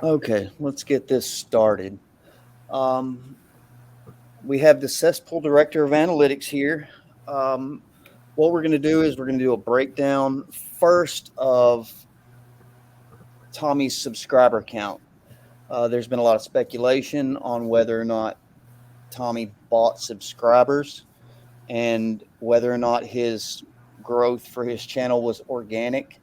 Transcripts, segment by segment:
Okay, let's get this started. Um, we have the cesspool director of analytics here. Um, what we're going to do is we're going to do a breakdown first of Tommy's subscriber count. There's been a lot of speculation on whether or not Tommy bought subscribers and whether or not his growth for his channel was organic.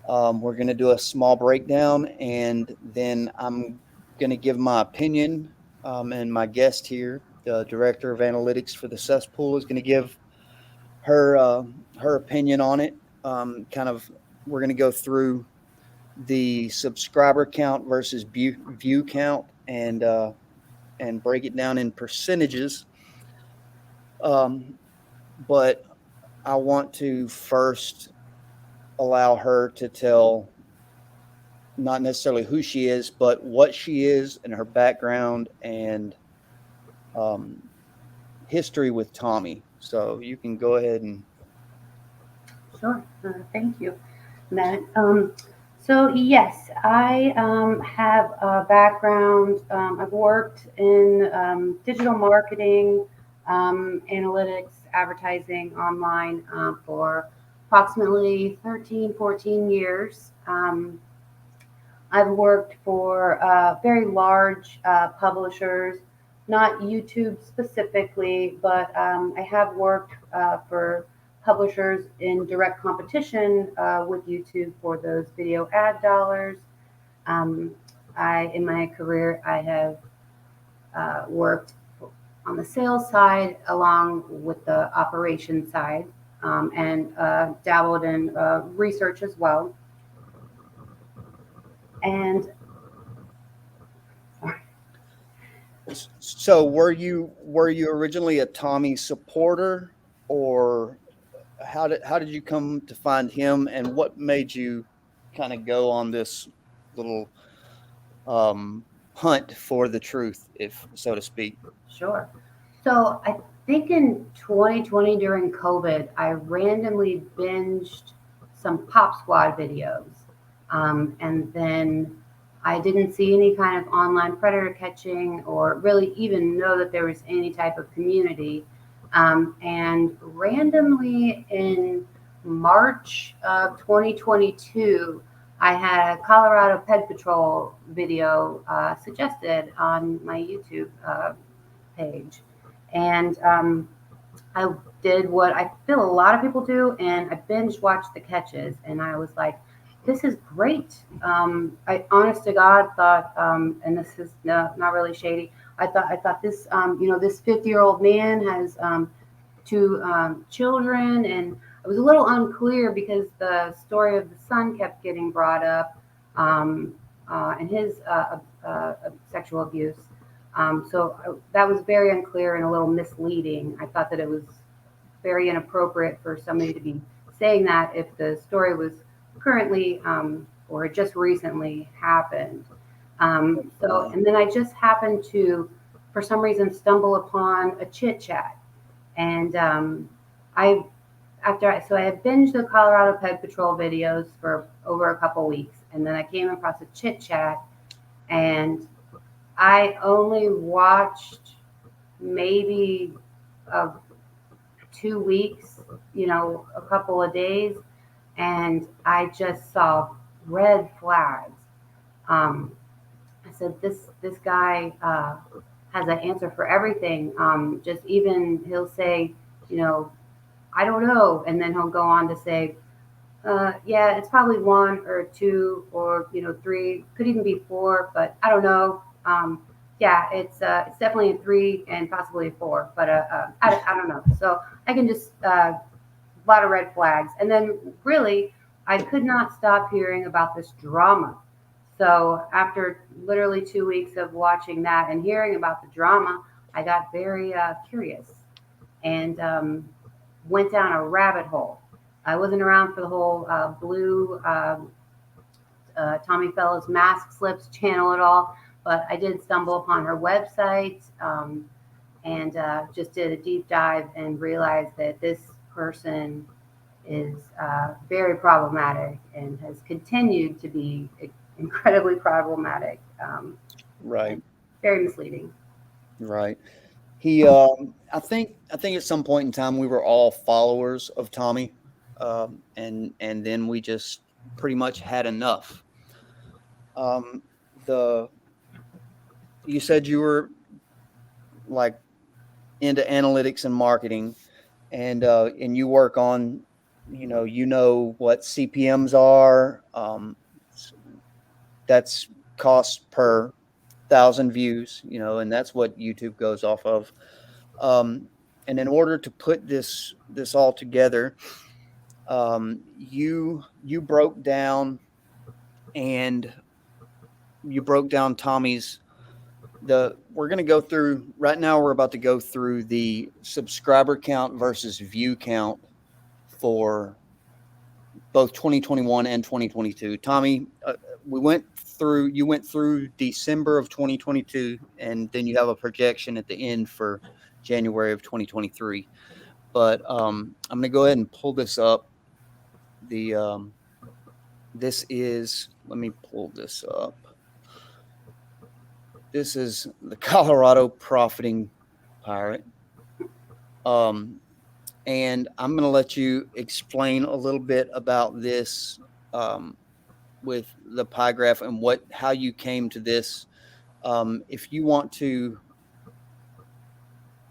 We're going to do a small breakdown, and then I'm going to give my opinion. And my guest here, the director of analytics for the cesspool, is going to give her her opinion on it. Kind of, we're going to go through the subscriber count versus view count, and break it down in percentages. Um, but I want to first allow her to tell not necessarily who she is, but what she is and her background and um, history with Tommy. So you can go ahead and. Sure. Thank you, Matt. So yes, I have a background. I've worked in digital marketing, analytics, advertising online for approximately 13, 14 years. I've worked for very large publishers, not YouTube specifically, but I have worked for publishers in direct competition with YouTube for those video ad dollars. Um, in my career, I have worked on the sales side along with the operation side, and dabbled in research as well. And So were you originally a Tommy supporter, or how did you come to find him, and what made you kind of go on this little um, hunt for the truth, if so to speak? Sure. So I think in 2020 during COVID, I randomly binged some Pop Squad videos. And then I didn't see any kind of online predator catching or really even know that there was any type of community. And randomly in March of 2022, I had a Colorado Ped Patrol video suggested on my YouTube page. And I did what I feel a lot of people do, and I binge watched the catches. And I was like, this is great. I, honest to God, thought, and this is not really shady. I thought this, this 50-year-old man has two children, and it was a little unclear because the story of the son kept getting brought up, and his sexual abuse. That was very unclear and a little misleading. I thought that it was very inappropriate for somebody to be saying that if the story was currently or just recently happened. And then I just happened to, for some reason, stumble upon a chit chat, and I so I had binged the Colorado Ped Patrol videos for over a couple weeks, and then I came across a chit chat, and I only watched maybe uh, 2 weeks, a couple of days, and I just saw red flags. Um, I said, this guy has an answer for everything. Just even he'll say, you know, I don't know, and then he'll go on to say, yeah, it's probably one or two or three, could even be four, but I don't know. Yeah, it's definitely a three and possibly a four, but I don't know. So I can just a lot of red flags, and then really I could not stop hearing about this drama. So after literally 2 weeks of watching that and hearing about the drama, I got very curious and went down a rabbit hole. I wasn't around for the whole blue Tommy Fellows Mask Slips channel at all, but I did stumble upon her website, and just did a deep dive and realized that this person is very problematic and has continued to be incredibly problematic, Right. and very misleading. Right. He, I think at some point in time we were all followers of Tommy, and then we just pretty much had enough. Um, the You said you were like into analytics and marketing, and you work on, you know what CPMs are. That's cost per thousand views, and that's what YouTube goes off of. Um, and in order to put this all together, you broke down and you broke down Tommy's the we're going to go through right now. We're about to go through the subscriber count versus view count for both 2021 and 2022. Tommy, you went through December of 2022, and then you have a projection at the end for January of 2023. But I'm going to go ahead and pull this up. The This is, let me pull this up. This is the Colorado Profiting Pirate. And I'm going to let you explain a little bit about this, with the pie graph and how you came to this. If you want to,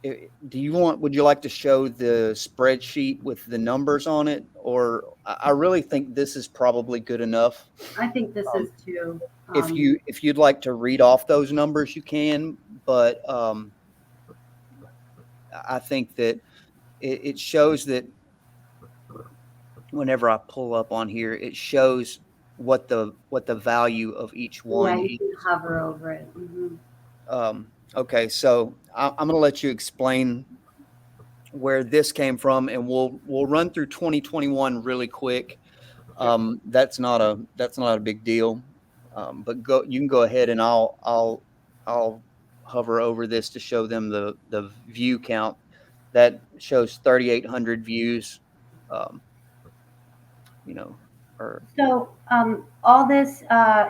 would you like to show the spreadsheet with the numbers on it? Or I really think this is probably good enough. I think this is too. If you'd like to read off those numbers, you can, but I think that it shows that whenever I pull up on here, it shows what the value of each one Yeah, you is. can hover over it. Okay, so I'm going to let you explain where this came from, and we'll run through 2021 really quick. That's not a big deal. But you can go ahead, and I'll hover over this to show them the view count. That shows 3,800 views. So all this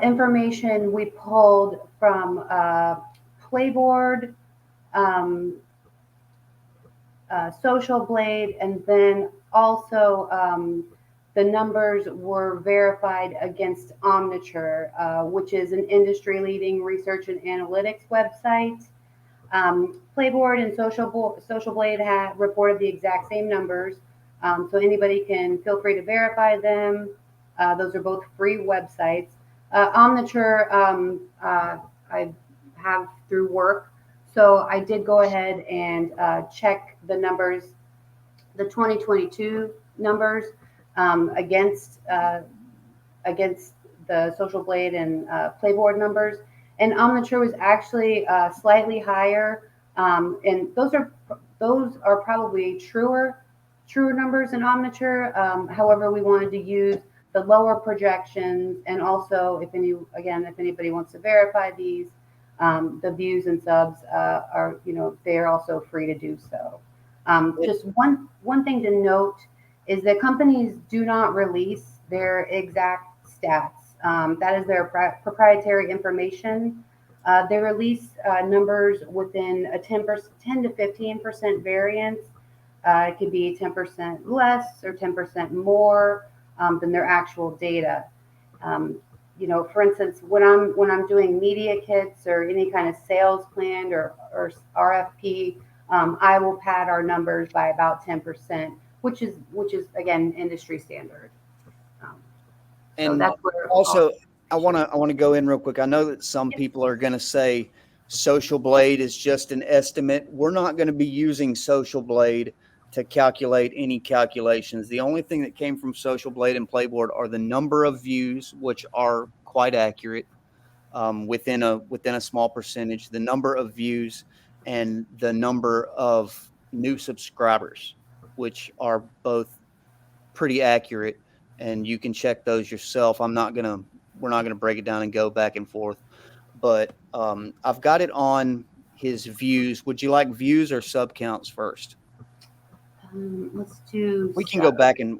information we pulled from Playboard, um, Social Blade, and then also the numbers were verified against Omniture, which is an industry-leading research and analytics website. Playboard and Social Blade have reported the exact same numbers, so anybody can feel free to verify them. Those are both free websites. Omniture, I have through work, so I did go ahead and check the numbers, the 2022 numbers, against the Social Blade and Playboard numbers, and Omniture was actually slightly higher, and those are probably truer numbers in Omniture. However, we wanted to use the lower projections, and also if anybody wants to verify these, the views and subs are, they are also free to do so. Just one thing to note is that companies do not release their exact stats. That is their proprietary information. They release numbers within a 10 to 15% variance. It could be 10% less or 10% more than their actual data. For instance, when I'm doing media kits or any kind of sales plan or RFP, I will pad our numbers by about 10%, which is again industry standard. And so that's where also I want to go in real quick. I know that some people are going to say Social Blade is just an estimate. We're not going to be using Social Blade to calculate any calculations. The only thing that came from Social Blade and Playboard are the number of views, which are quite accurate, within a small percentage, the number of views and the number of new subscribers, which are both pretty accurate, and you can check those yourself. We're not gonna break it down and go back and forth, but I've got it on his views. Would you like views or sub counts first? Let's do. We can go back and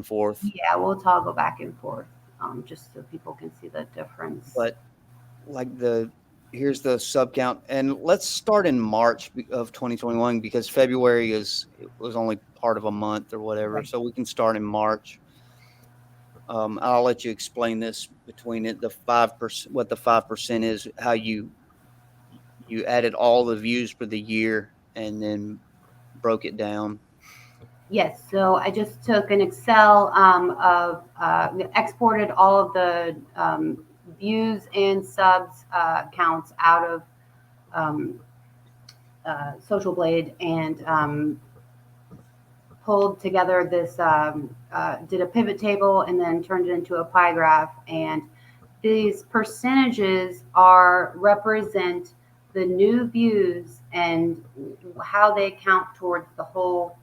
forth. Yeah, we'll toggle back and forth. just so people can see the difference. But like here's the sub count, and let's start in March of 2021 because February it was only part of a month or whatever, Right. so we can start in March. I'll let you explain this between it, the 5%, what the 5% is, how you added all the views for the year and then broke it down. Yes, so I just took an Excel exported all of the views and subs counts out of um, Social Blade and pulled together this, did a pivot table and then turned it into a pie graph. And these percentages represent the new views and how they count towards the whole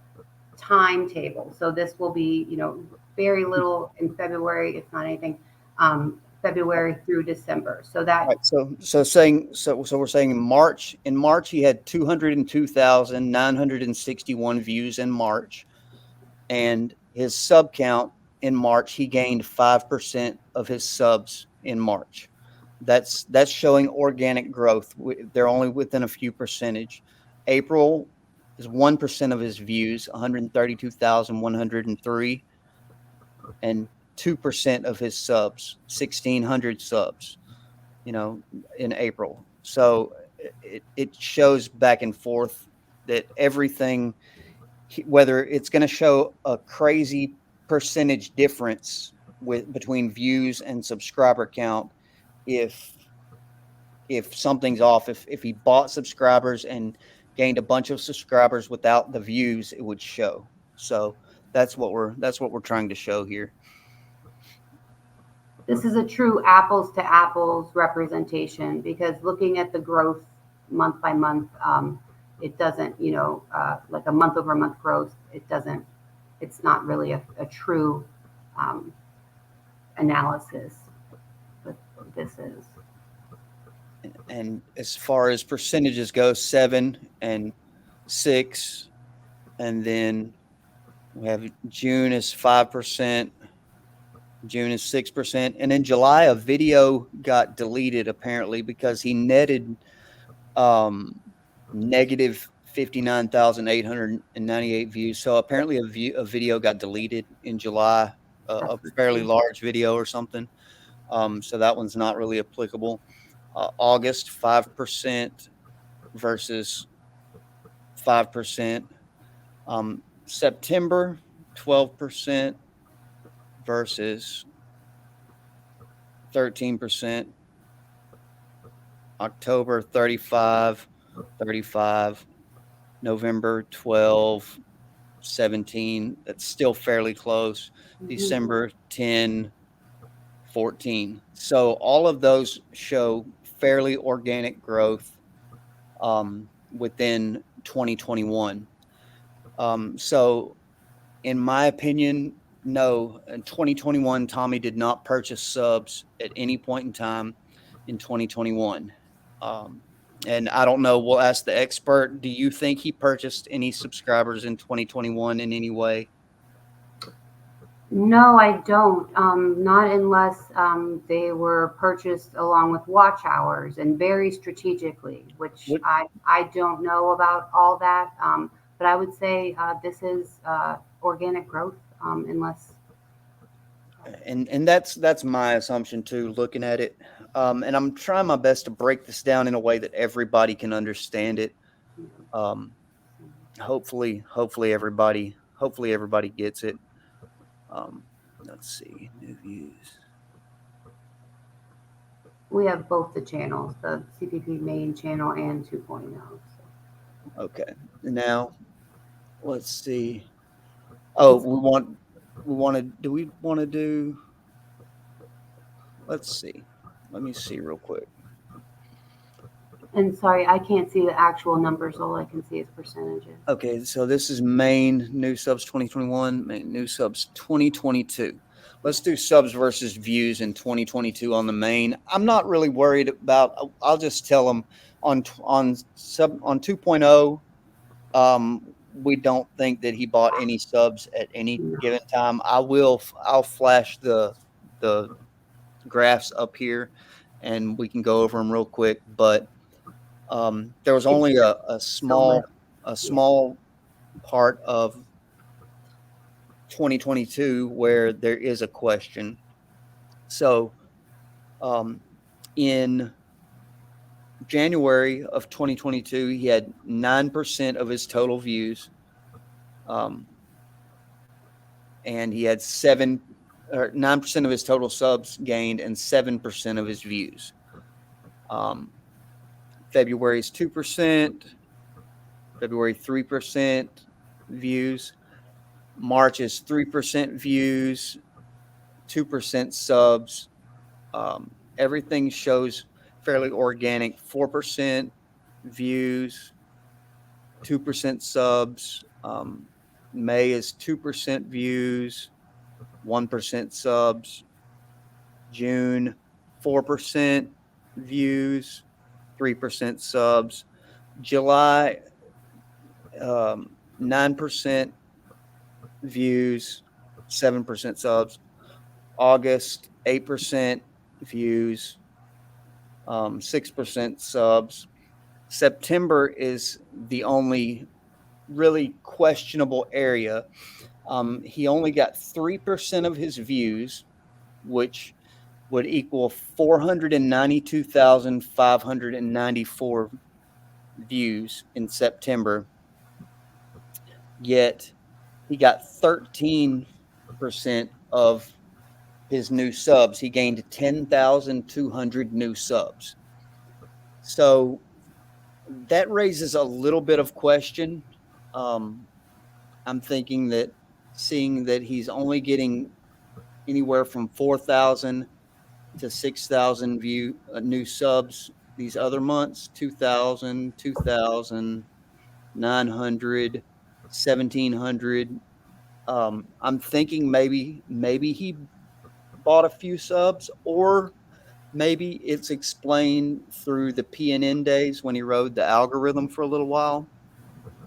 timetable. So this will be, very little in February, if not anything, February through December. So that. Right. So we're saying in March he had 202,961 views in March, and his sub count in March he gained 5% of his subs in March. That's showing organic growth. They're only within a few percentage. April is 1% of his views, 132,103, and 2% of his subs, 1,600 subs, in April. So it shows back and forth that everything, whether it's going to show a crazy percentage difference between views and subscriber count, if something's off, if he bought subscribers and gained a bunch of subscribers without the views, it would show. So that's what we're trying to show here. This is a true apples to apples representation because looking at the growth month by month, it doesn't, like a month over month growth, it's not really a true analysis, but this is. And as far as percentages go, 7 and 6, and then we have June is 5%, June is 6%, and in July a video got deleted apparently because he netted negative 59,898 views. So apparently a video got deleted in July, a fairly large video or something. So that one's not really applicable. August 5% versus 5%. September 12% versus 13%. October 35, 35. November 12, 17. That's still fairly close. December 10, 14. So all of those show fairly organic growth within 2021. So in my opinion, no, in 2021, Tommy did not purchase subs at any point in time in 2021. And I don't know, we'll ask the expert. Do you think he purchased any subscribers in 2021 in any way? No, I don't. Not unless they were purchased along with watch hours and very strategically, which I don't know about all that. But I would say this is organic growth, unless. And that's my assumption too, looking at it. And I'm trying my best to break this down in a way that everybody can understand it. Hopefully everybody gets it. Let's see, new views. We have both the channels, the CPP main channel and 2.0. So. Okay, now let's see. Oh, do we want to do? Let's see. Let me see real quick. And sorry, I can't see the actual numbers. All I can see is percentages. Okay, so this is main new subs 2021, main new subs 2022. Let's do subs versus views in 2022 on the main. I'm not really worried about. I'll just tell them on 2.0. We don't think that he bought any subs at any given time. I'll flash the graphs up here, and we can go over them real quick. But there was It's only just a so little. Yeah. small part of 2022 where there is a question. So um, in January of 2022, he had 9% of his total views, um, and he had 9% of his total subs gained and 7% of his views. Um, February is 2%, February 3% views, March is 3% views, 2% subs. Everything shows fairly organic, 4% views, 2% subs. May is 2% views, 1% subs. June, 4% views, 3% subs. July, 9% views, 7% subs. August, 8% views, 6% subs. September is the only really questionable area. He only got 3% of his views, which would equal 492,594 views in September. Yet he got 13% of his new subs. He gained 10,200 new subs. So that raises a little bit of question. Um, I'm thinking that seeing that he's only getting anywhere from 4,000 to 6,000 new subs these other months, 2,000, 2,900, 1,700. I'm thinking maybe he bought a few subs, or maybe it's explained through the PNN days when he rode the algorithm for a little while.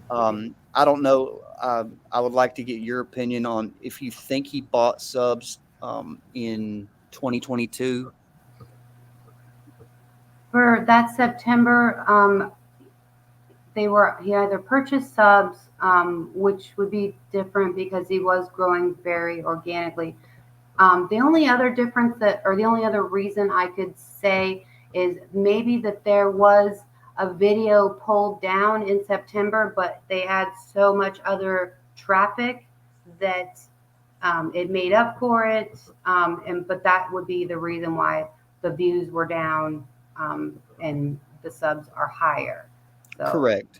I don't know. I would like to get your opinion on if you think he bought subs in 2022. For that September, he either purchased subs, which would be different because he was growing very organically. The only other difference or the only other reason I could say is maybe that there was a video pulled down in September, but they had so much other traffic that it made up for it. But that would be the reason why the views were down, and the subs are higher. So Correct.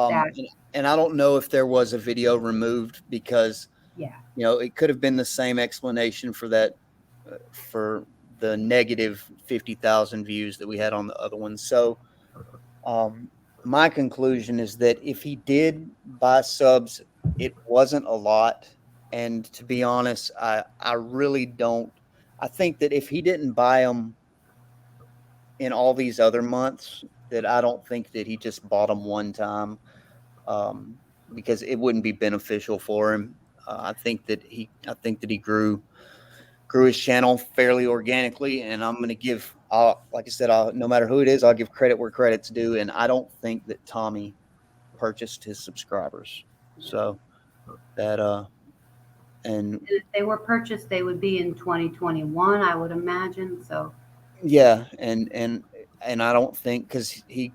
that, And I don't know if there was a video removed because yeah, it could have been the same explanation for that, for the negative 50,000 views that we had on the other one. So, um, my conclusion is that if he did buy subs, it wasn't a lot. And to be honest, I really don't. I think that if he didn't buy them in all these other months, that I don't think that he just bought them one time, because it wouldn't be beneficial for him. I think that he grew his channel fairly organically, and I'm going to give, like I said, no matter who it is, I'll give credit where credit's due, and I don't think that Tommy purchased his subscribers. So that and and if they were purchased, they would be in 2021, I would imagine. So yeah, and I don't think, because he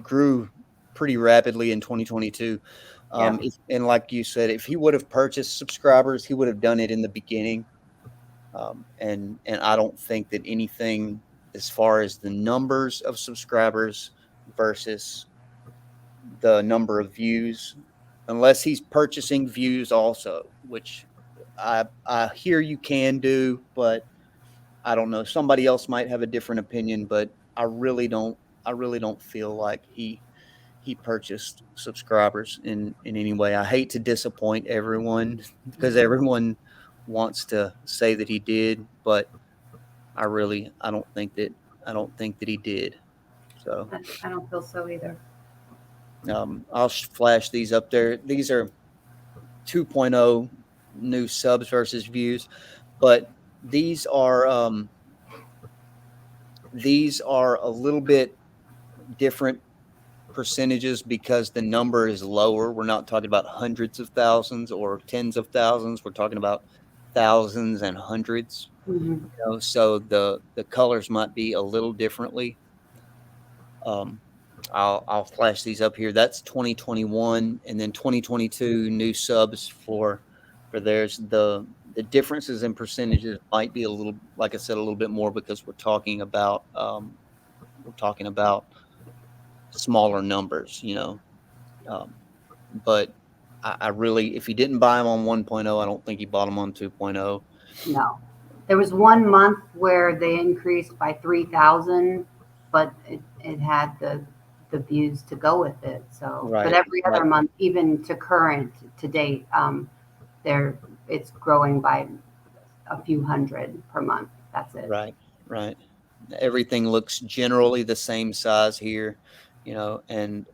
grew pretty rapidly in 2022. yeah. And like you said, if he would have purchased subscribers, he would have done it in the beginning. And I don't think that anything as far as the numbers of subscribers versus the number of views, unless he's purchasing views also, which I hear you can do, but I don't know. Somebody else might have a different opinion, but I really don't feel like he purchased subscribers in any way. I hate to disappoint everyone because everyone wants to say that he did, but I don't think that he did. So I don't feel so either. I'll flash these up there. These are 2.0 new subs versus views, but these are These are a little bit different percentages because the number is lower. We're not talking about hundreds of thousands or tens of thousands. We're talking about thousands and hundreds. Mhm. So the colors might be a little differently. Um, I'll flash these up here. That's 2021, and then 2022 new subs for theirs. The differences in percentages might be a little, like I said, a little bit more because we're talking about smaller numbers, Um, but I really, if you didn't buy them on 1.0, I don't think you bought them on 2.0. No. There was one month where they increased by 3,000, but it had the views to go with it. So, but Right, every other right, month, even to current to date, there it's growing by a few hundred per month. That's it. right, right. Everything looks generally the same size here, and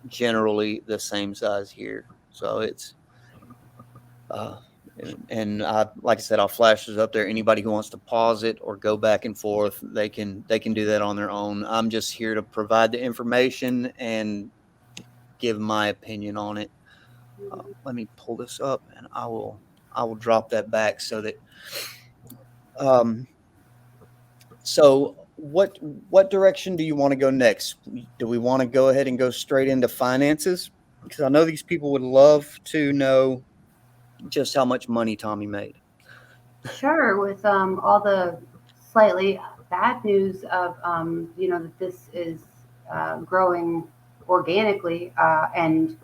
generally the same size here. So it's, uh, and like I said, I'll flash this up there. Anybody who wants to pause it or go back and forth, they can do that on their own. I'm just here to provide the information and give my opinion on it. Let me pull this up, and I will drop that back so that. Um, so what direction do you want to go next? Do we want to go ahead and go straight into finances? Because I know these people would love to know just how much money Tommy made. Sure, with all the slightly bad news of that this is growing organically and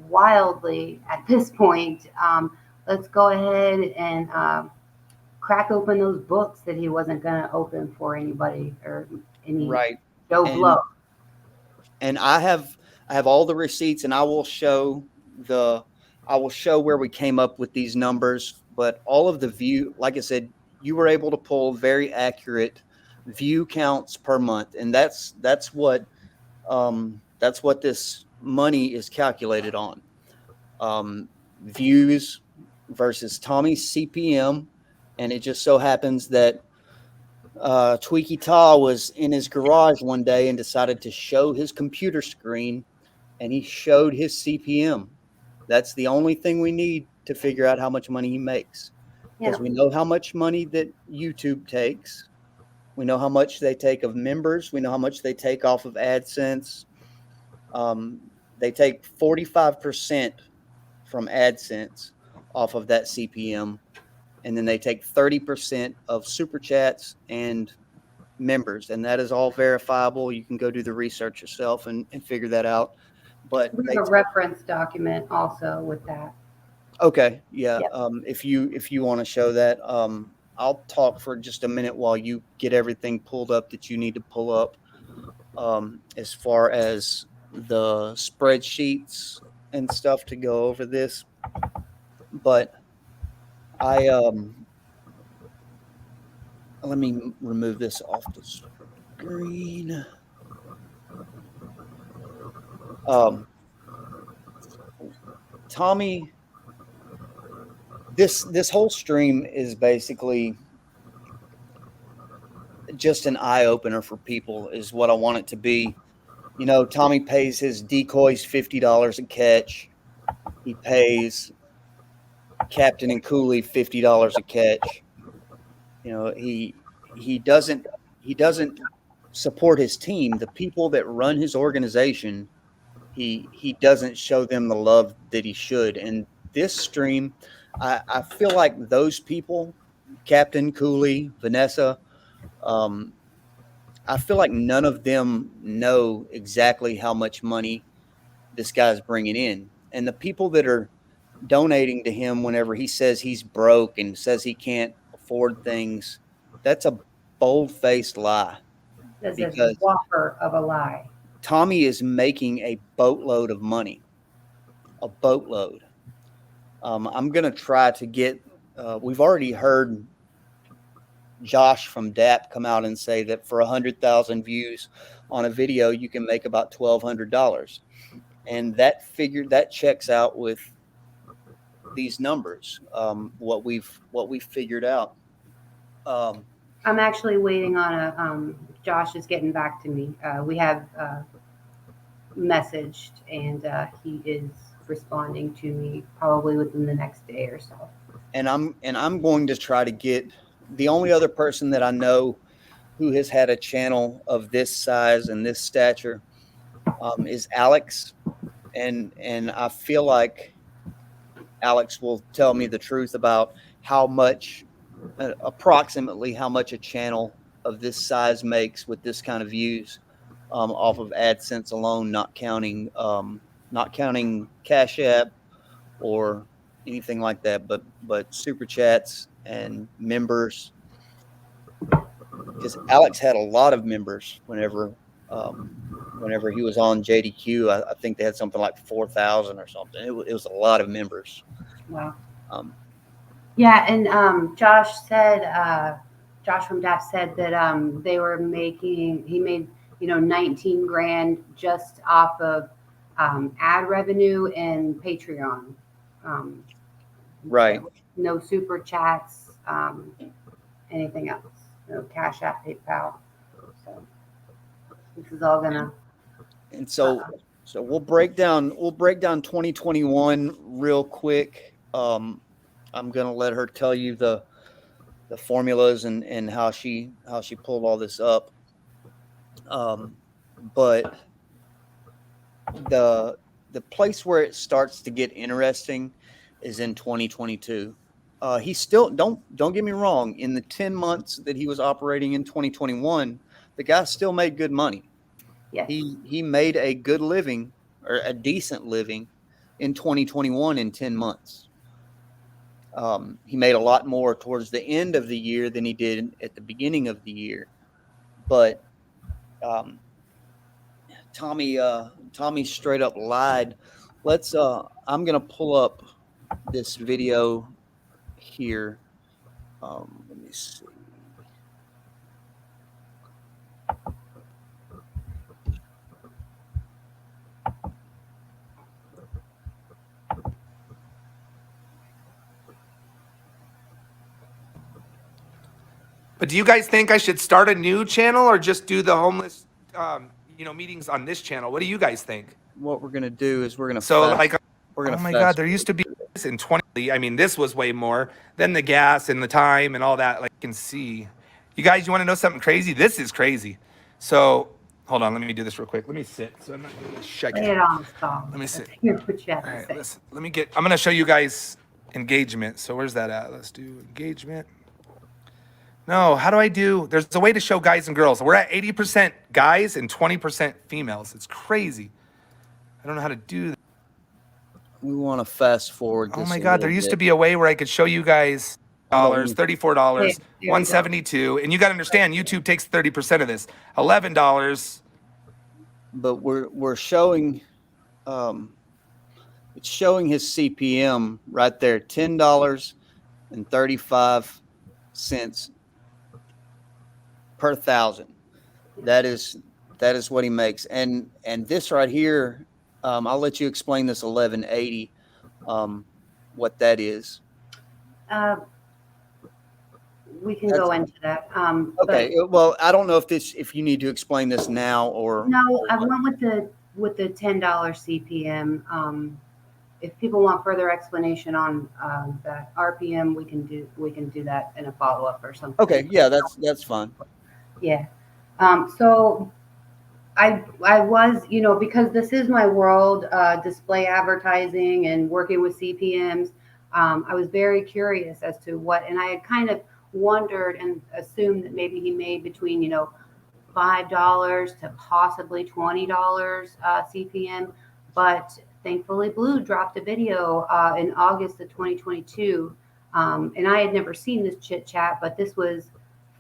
wildly at this point. Let's go ahead and crack open those books that he wasn't going to open for anybody or any Right. Joe And Blow. and I have all the receipts, and the I will show where we came up with these numbers, but all of the view, like I said, you were able to pull very accurate view counts per month, and that's what this money is calculated on. Views versus Tommy's CPM, and it just so happens that Tweaky Thaaa was in his garage one day and decided to show his computer screen, and he showed his CPM. That's the only thing we need to figure out how much money he makes, Yeah, because we know how much money that YouTube takes. We know how much they take of members. We know how much they take off of AdSense. Um, they take 45% from AdSense off of that CPM, and then they take 30% of super chats and members, and that is all verifiable. You can go do the research yourself and figure that out. But we they have a reference document also with that. Okay, yeah. Yep. If you want to show that, I'll talk for just a minute while you get everything pulled up that you need to pull up. As far as the spreadsheets and stuff to go over this, but I let me remove this off the screen. Um, Tommy, this whole stream is basically just an eye opener for people, is what I want it to be. Tommy pays his decoys $50 a catch. He pays Captain and Cooley $50 a catch. He doesn't support his team. The people that run his organization, he doesn't show them the love that he should. And this stream, I feel like those people, Captain Cooley, Vanessa, um, I feel like none of them know exactly how much money this guy's bringing in. And the people that are donating to him whenever he says he's broke and says he can't afford things, that's a bold-faced lie, This is a because whopper of a lie. Tommy is making a boatload of money, a boatload. I'm going to try to get, we've already heard Josh from DAP come out and say that for 100,000 views on a video, you can make about $1,200. And that checks out with these numbers, what we've figured out. I'm actually waiting on a. Josh is getting back to me. We have messaged, and he is responding to me probably within the next day or so. And I'm going to try to get the only other person that I know who has had a channel of this size and this stature is Alex, and I feel like Alex will tell me the truth about how much, approximately how much a channel of this size makes with this kind of views off of AdSense alone, not counting Cash App or anything like that, but super chats and members. Because Alex had a lot of members whenever he was on JDQ. I think they had something like 4,000 or something. It was a lot of members. Wow. Um, Yeah, and Josh said, Josh from DAP said that they were making, he made, 19 grand just off of ad revenue and Patreon. Um, right. No super chats, anything else. No Cash App, PayPal. So this is all gonna. And so we'll break down 2021 real quick. I'm gonna let her tell you the formulas and how she pulled all this up. But the place where it starts to get interesting is in 2022. He still don't get me wrong. In the 10 months that he was operating in 2021, the guy still made good money. Yes. He made a good living or a decent living in 2021 in 10 months. He made a lot more towards the end of the year than he did at the beginning of the year. But Tommy straight up lied. I'm gonna pull up this video here. Let me see. But do you guys think I should start a new channel or just do the homeless, meetings on this channel? What do you guys think? What we're gonna do is we're gonna oh my God, there used to be this in 20. I mean, this was way more than the gas and the time and all that. Like you can see, you guys, you want to know something crazy? This is crazy. So hold on, let me do this real quick. Let me sit. So I'm not gonna shaking. Lay it on, Tom. Let me sit. Let's hear what you have All to right, say. listen. I'm gonna show you guys engagement. So where's that at? Let's do engagement. No, how do I do? There's a way to show guys and girls. We're at 80% guys and 20% females. It's crazy. I don't know how to do that. We want to fast forward this. Oh my God, there used to be a way where I could show you guys $34, $172, and you got to understand, YouTube takes 30% of this. $11. But we're showing, it's showing his CPM right there, $10.35 per thousand. That is what he makes. And this right here, I'll let you explain this 1180, what that is. We can go into that. Okay. Well, I don't know if you need to explain this now or. No, I went with the $10 CPM. If people want further explanation on that RPM, we can do that in a follow up or something. Okay. Yeah, that's fine. Yeah. So I was, because this is my world, display advertising and working with CPMs. I was very curious as to and I had kind of wondered and assumed that maybe he made between, $5 to possibly $20 CPM. But thankfully Blue dropped a video in August of 2022. And I had never seen this chit chat, but this was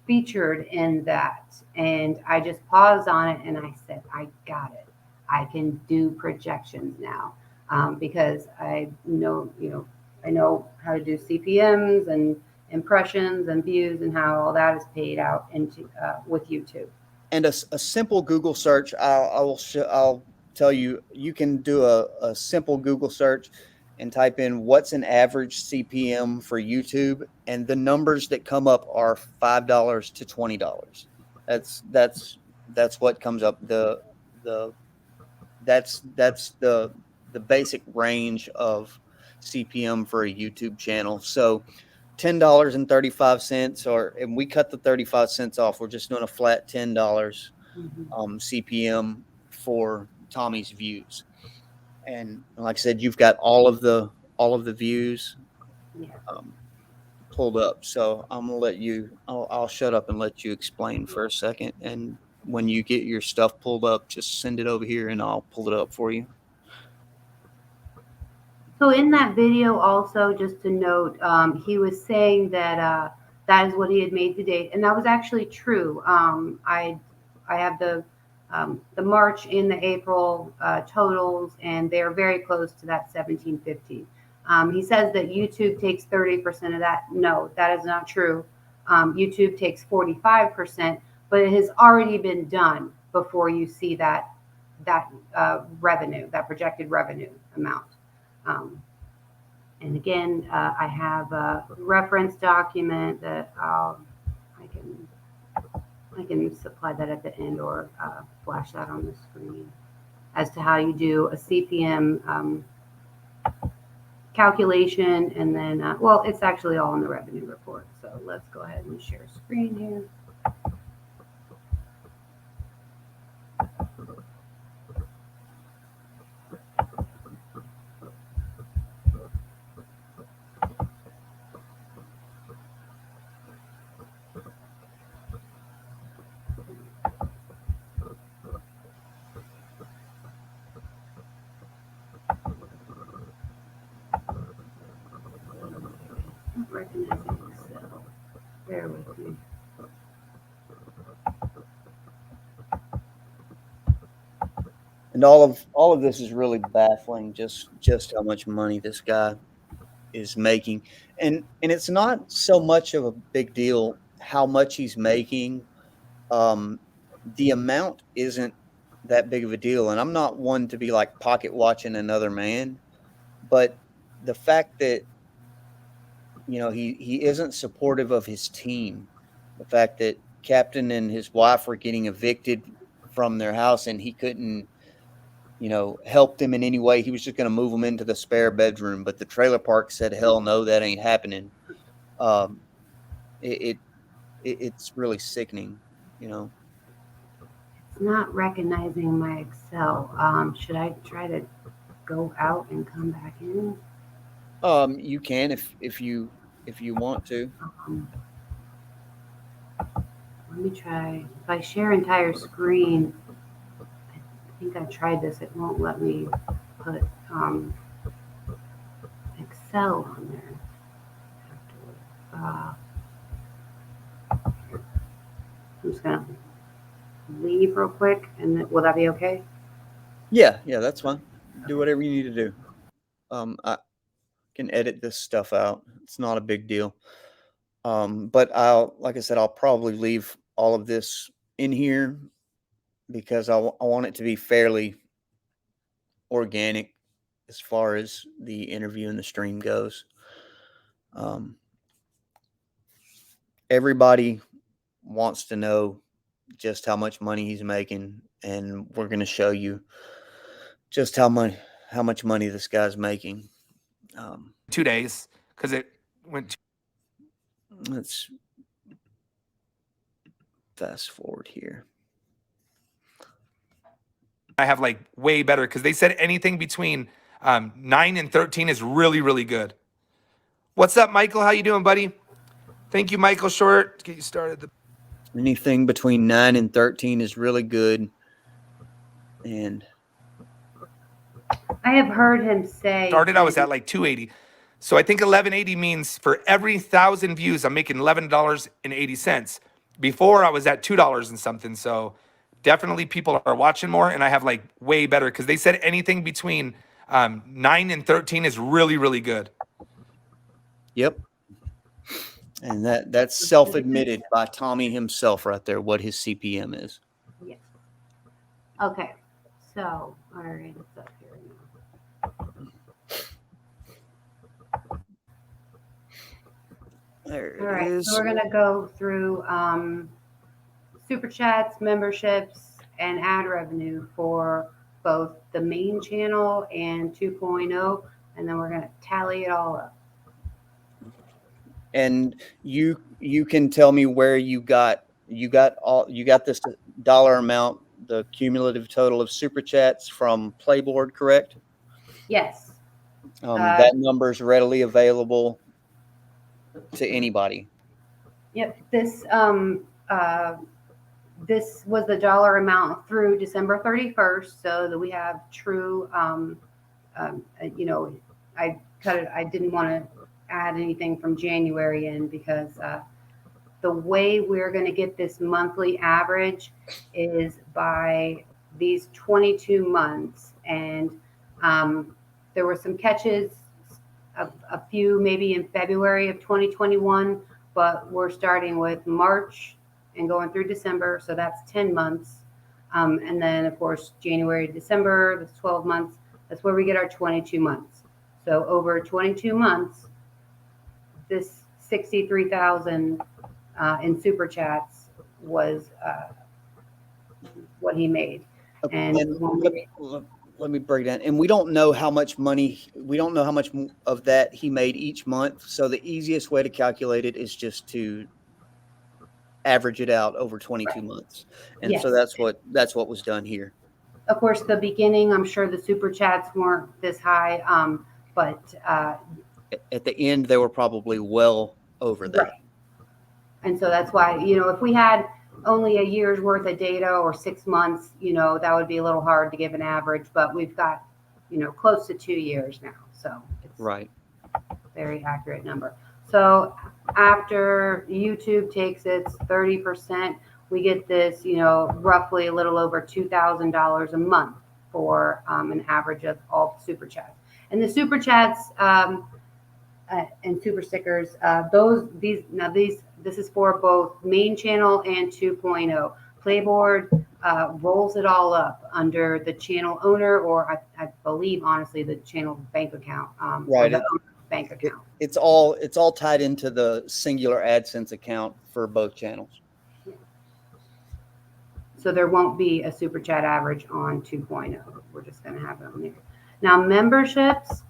featured in that. And I just paused on it and I said, I got it. I can do projections now because I know how to do CPMs and impressions and views and how all that is paid out into with YouTube. And a simple Google search, I'll tell you, you can do a simple Google search and type in what's an average CPM for YouTube, and the numbers that come up are $5 to $20. That's what comes up. That's the basic range of CPM for a YouTube channel. So $10.35, and we cut the 35 cents off. We're just doing a flat $10 CPM for Tommy's views. And like I said, you've got all of the views pulled up. So I'm gonna let you. I'll shut up and let you explain for a second. And when you get your stuff pulled up, just send it over here, and I'll pull it up for you. So in that video, also just to note, he was saying that that is what he had made to date, and that was actually true. I have the March and the April totals, and they are very close to that 1750. He says that YouTube takes 30% of that. No, that is not true. YouTube takes 45%, but it has already been done before you see that revenue, that projected revenue amount. And again, I have a reference document that I can supply that at the end, or flash that on the screen, as to how you do a CPM calculation. And then, well, it's actually all in the revenue report. So let's go ahead and share screen here. Recognizing Excel. Bear with me. And all of this is really baffling. Just how much money this guy is making, and it's not so much of a big deal how much he's making. The amount isn't that big of a deal, and I'm not one to be like pocket watching another man, but the fact that he isn't supportive of his team, the fact that Captain and his wife were getting evicted from their house, and he couldn't help them in any way. He was just going to move them into the spare bedroom, but the trailer park said, "Hell no, that ain't happening." It's really sickening. It's not recognizing my Excel. Should I try to go out and come back in? You can if you want to. Let me try. If I share entire screen, I think I tried this. It won't let me put Excel on there. I'm just gonna leave real quick, and then, will that be okay? Yeah, that's fine. Do whatever you need to do. I can edit this stuff out. It's not a big deal. But like I said, I'll probably leave all of this in here because I want it to be fairly organic as far as the interview and the stream goes. Everybody wants to know just how much money he's making, and we're going to show you just how much money this guy's making. 2 days, because it went. Let's fast forward here. I have like way better, because they said anything between 9 and 13 is really, really good. What's up, Michael? How you doing, buddy? Thank you, Michael Short. To get you started. Anything between 9 and 13 is really good. And I have heard him say. Started, I was at like 280. So I think 1180 means for every 1,000 views, I'm making $11.80. Before I was at $2 and something. So definitely people are watching more, and I have like way better, because they said anything between 9 and 13 is really, really good. Yep. And that's self-admitted by Tommy himself right there, what his CPM is. Yes. Okay. So, all right, it's up here now. There All it right, so is. we're gonna go through super chats, memberships, and ad revenue for both the main channel and 2.0, and then we're gonna tally it all up. And you can tell me where you got this dollar amount, the cumulative total of super chats from Playboard, correct? Yes. That number is readily available to anybody. Yep. This was the dollar amount through December 31st, so that we have true. You know, I cut it. I didn't want to add anything from January in because the way we're going to get this monthly average is by these 22 months, and there were some catches, a few maybe in February of 2021, but we're starting with March and going through December, so that's 10 months. And then, of course, January to December, that's 12 months. That's where we get our 22 months. So over 22 months, this 63,000 in super chats was what he made. And let me break down. And we don't know how much of that he made each month. So the easiest way to calculate it is just to average it out over 22 months. And yes. so that's what was done here. Of course, the beginning, I'm sure the super chats weren't this high, but at the end, they were probably well over that. Right. And so that's why, if we had only a year's worth of data or 6 months, that would be a little hard to give an average, but we've got, close to 2 years now. So it's right. Very accurate number. So after YouTube takes its 30%, we get this, roughly a little over $2,000 a month for an average of all super chats. And the super chats and super stickers, this is for both main channel and 2.0. Playboard rolls it all up under the channel owner, or I believe, honestly, the channel bank account. Right. Or the bank account. It's all tied into the singular AdSense account for both channels. So there won't be a super chat average on 2.0. We're just going to have it on there. Now memberships,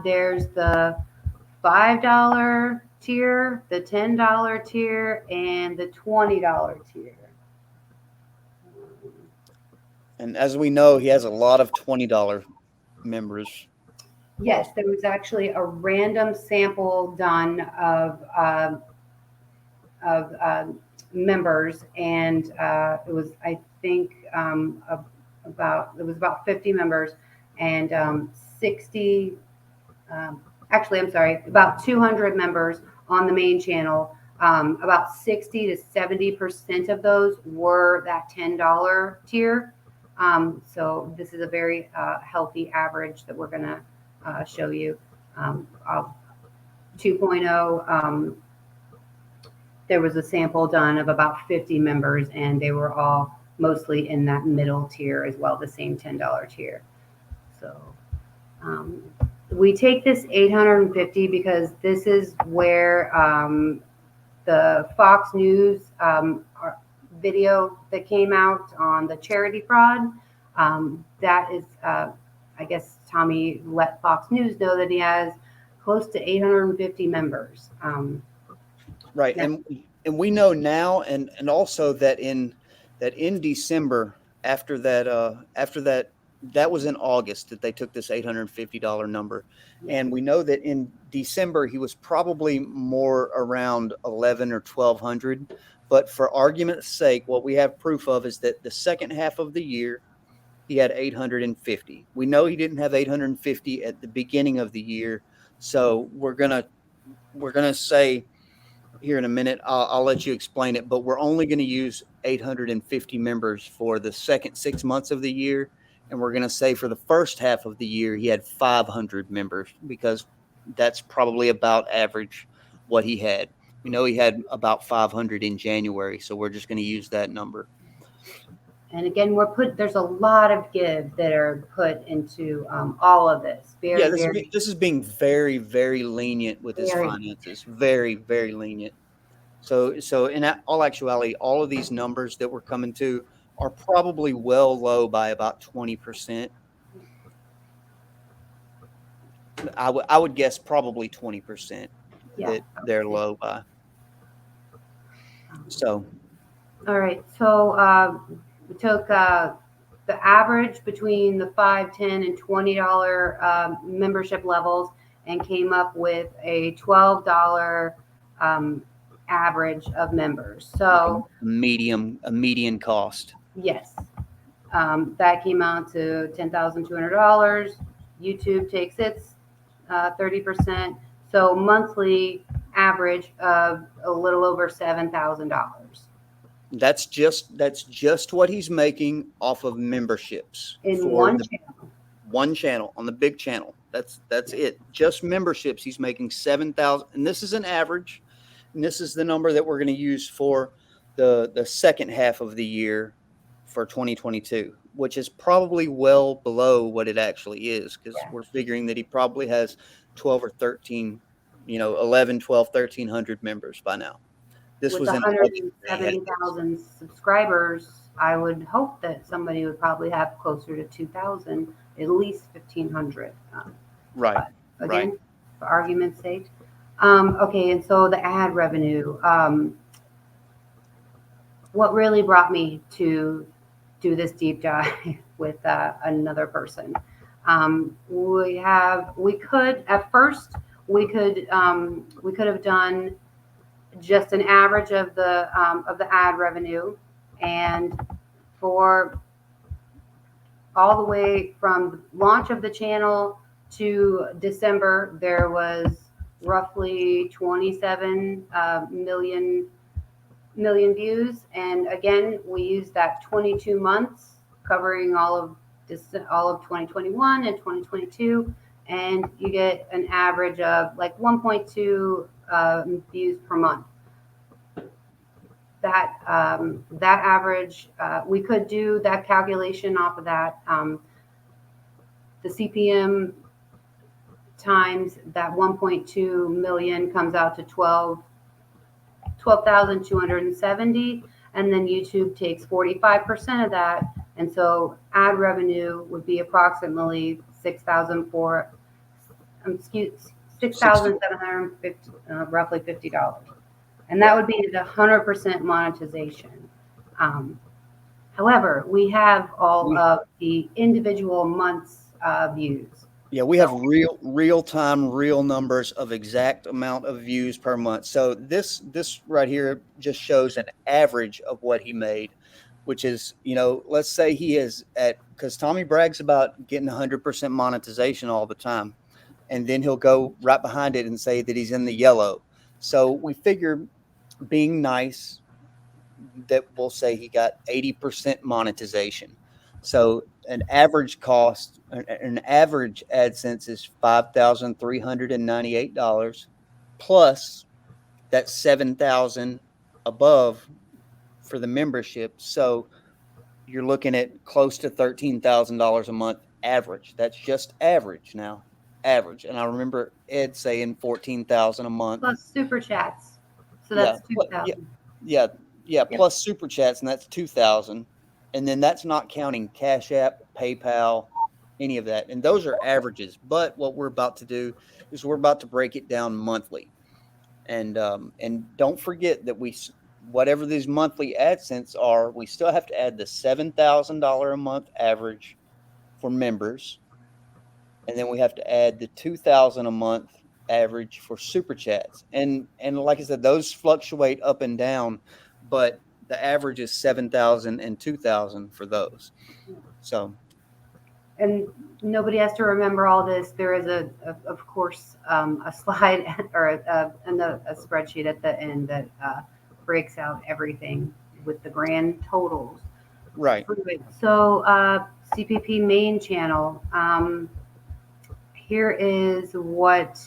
there's the $5 tier, the $10 tier, and the $20 tier. And as we know, he has a lot of $20 members. Yes, there was actually a random sample done of members, and it was, I think, about 50 members, and 60. Actually, I'm sorry, about 200 members on the main channel. About 60 to 70% of those were that $10 tier. So this is a very healthy average that we're going to show you. 2.0, there was a sample done of about 50 members, and they were all mostly in that middle tier as well, the same $10 tier. So we take this 850 because this is where the Fox News video that came out on the charity fraud, that is, I guess Tommy let Fox News know that he has close to 850 members. Right. Yeah. And we know now, and also that in December, after that was in August that they took this $850 number. And we know that in December, he was probably more around 11 or 1200. But for argument's sake, what we have proof of is that the second half of the year, he had 850. We know he didn't have 850 at the beginning of the year. So we're going to say here in a minute, I'll let you explain it, but we're only going to use 850 members for the second 6 months of the year. And we're going to say for the first half of the year, he had 500 members because that's probably about average what he had. We know he had about 500 in January, so we're just going to use that number. And again, there's a lot of give that are put into all of this. Yeah, Very, this is being very, very lenient with his very. finances. Very, very lenient. So in all actuality, all of these numbers that we're coming to are probably well low by about 20%. I would guess probably 20% Yeah. that they're low by. So All right. So we took the average between the $5, $10, and $20 membership levels and came up with a $12 average of members. So a median cost. yes, that came out to $10,200. YouTube takes its 30%. So monthly average of a little over $7,000. That's just what he's making off of memberships In for one the channel. one channel on the big channel. That's it. Just memberships. He's making 7,000, and this is an average. And this is the number that we're going to use for the second half of the year for 2022, which is probably well below what it actually is, because we're figuring that he probably has 12 or 13, 11, 12, 1,300 members by now. This With was in August. 170,000 subscribers, I would hope that somebody would probably have closer to 2,000, at least 1,500. Right. But again, Right. for argument's sake. Okay, and so the ad revenue. What really brought me to do this deep dive with another person? We could have done just an average of the ad revenue, and for all the way from the launch of the channel to December, there was roughly 27 million views. And again, we used that 22 months covering all of 2021 and 2022, and you get an average of like 1.2 views per month. That average, we could do that calculation off of that. The CPM times that 1.2 million comes out to 12,270, and then YouTube takes 45% of that, and so ad revenue would be approximately $6,750, roughly $50, and that would be the 100% monetization. However, we have all of the individual months views. Yeah, we have real time, real numbers of exact amount of views per month. So this right here just shows an average of what he made, which is, let's say he is because Tommy brags about getting 100% monetization all the time, and then he'll go right behind it and say that he's in the yellow. So we figure, being nice, that we'll say he got 80% monetization. So an average AdSense is $5,398 plus that 7,000 above for the membership. So you're looking at close to $13,000 a month average. That's just average now, average. And I remember Ed saying 14,000 a month plus super chats. So that's 2,000. Yeah. Plus super chats, and that's 2,000. And then that's not counting Cash App, PayPal, any of that. And those are averages. But what we're about to do is we're about to break it down monthly. And don't forget that whatever these monthly AdSense are, we still have to add the $7,000 a month average for members. And then we have to add the 2,000 a month average for super chats. And like I said, those fluctuate up and down, but the average is 7,000 and 2,000 for those. So, and nobody has to remember all this. There is of course, a slide or a spreadsheet at the end that breaks out everything with the grand totals. Right. So CPP main channel. Here is what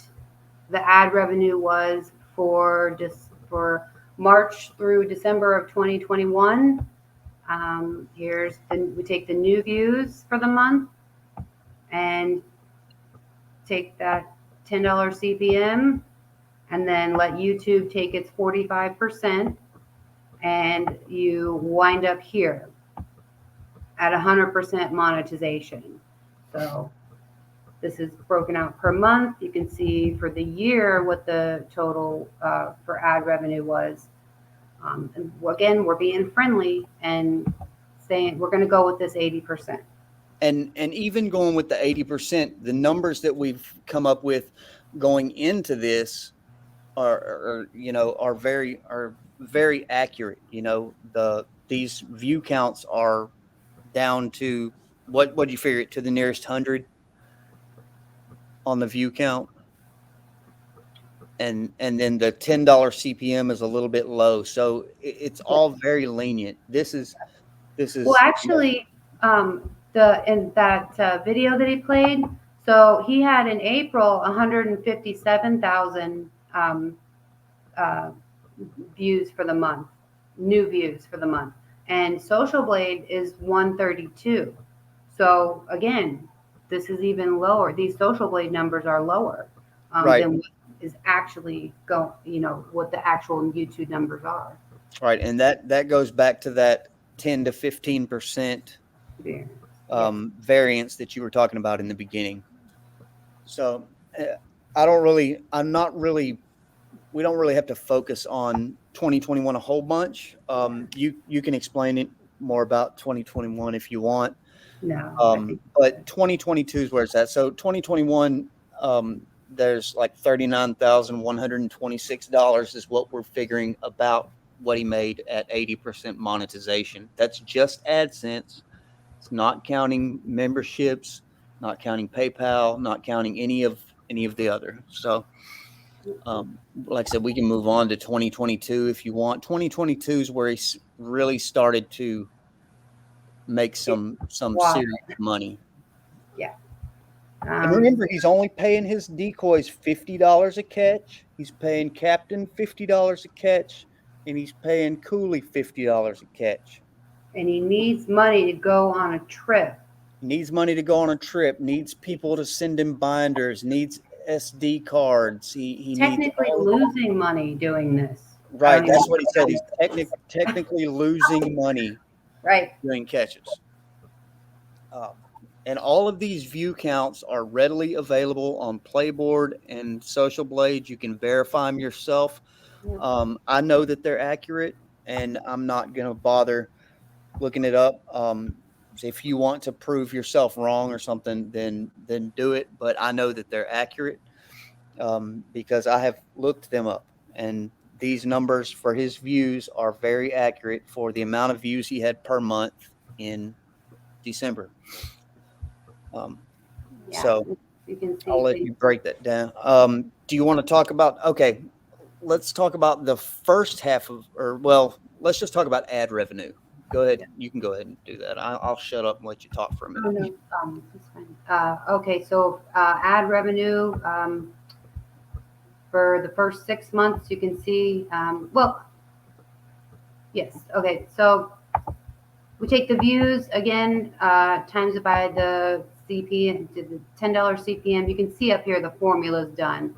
the ad revenue was for March through December of 2021. We take the new views for the month and take that $10 CPM and then let YouTube take its 45% and you wind up here at 100% monetization. So this is broken out per month. You can see for the year what the total for ad revenue was. And again, we're being friendly and saying we're going to go with this 80%. And even going with the 80%, the numbers that we've come up with going into this are very accurate. These view counts are down to what do you figure it to the nearest 100 on the view count? And then the $10 CPM is a little bit low. So it's all very lenient. This is Well, actually, in that video that he played, so he had in April 157,000 views for the month, new views for the month, and Social Blade is 132. So again, this is even lower. These Social Blade numbers are lower Right. than what is actually what the actual YouTube numbers are. Right, and that goes back to that 10 to 15% variance that you were talking about in the beginning. So we don't really have to focus on 2021 a whole bunch. You can explain it more about 2021 if you want. No, but 2022 is where it's at. So 2021, there's like $39,126 is what we're figuring about what he made at 80% monetization. That's just AdSense. It's not counting memberships, not counting PayPal, not counting any of the other. So, like I said, we can move on to 2022 if you want. 2022 is where he really started to make some serious money. Yeah. And remember, he's only paying his decoys $50 a catch. He's paying Captain $50 a catch, and he's paying Cooley $50 a catch. And he needs money to go on a trip. Needs money to go on a trip. Needs people to send him binders. Needs SD cards. He technically needs losing money doing this. Right, that's what he said. He's technically losing money. Right. Doing catches. And all of these view counts are readily available on Playboard and Social Blade. You can verify them yourself. I know that they're accurate, and I'm not going to bother looking it up. If you want to prove yourself wrong or something, then do it. But I know that they're accurate because I have looked them up. And these numbers for his views are very accurate for the amount of views he had per month in December. So you can see I'll let you break that down. Do you want to talk about, okay, let's talk about the first half of, let's just talk about ad revenue. Go ahead. You can go ahead and do that. I'll shut up and let you talk for a minute. That's fine. Okay, so ad revenue for the first 6 months, you can see, yes. Okay, so we take the views again, times it by the CPM, the $10 CPM. You can see up here the formula is done.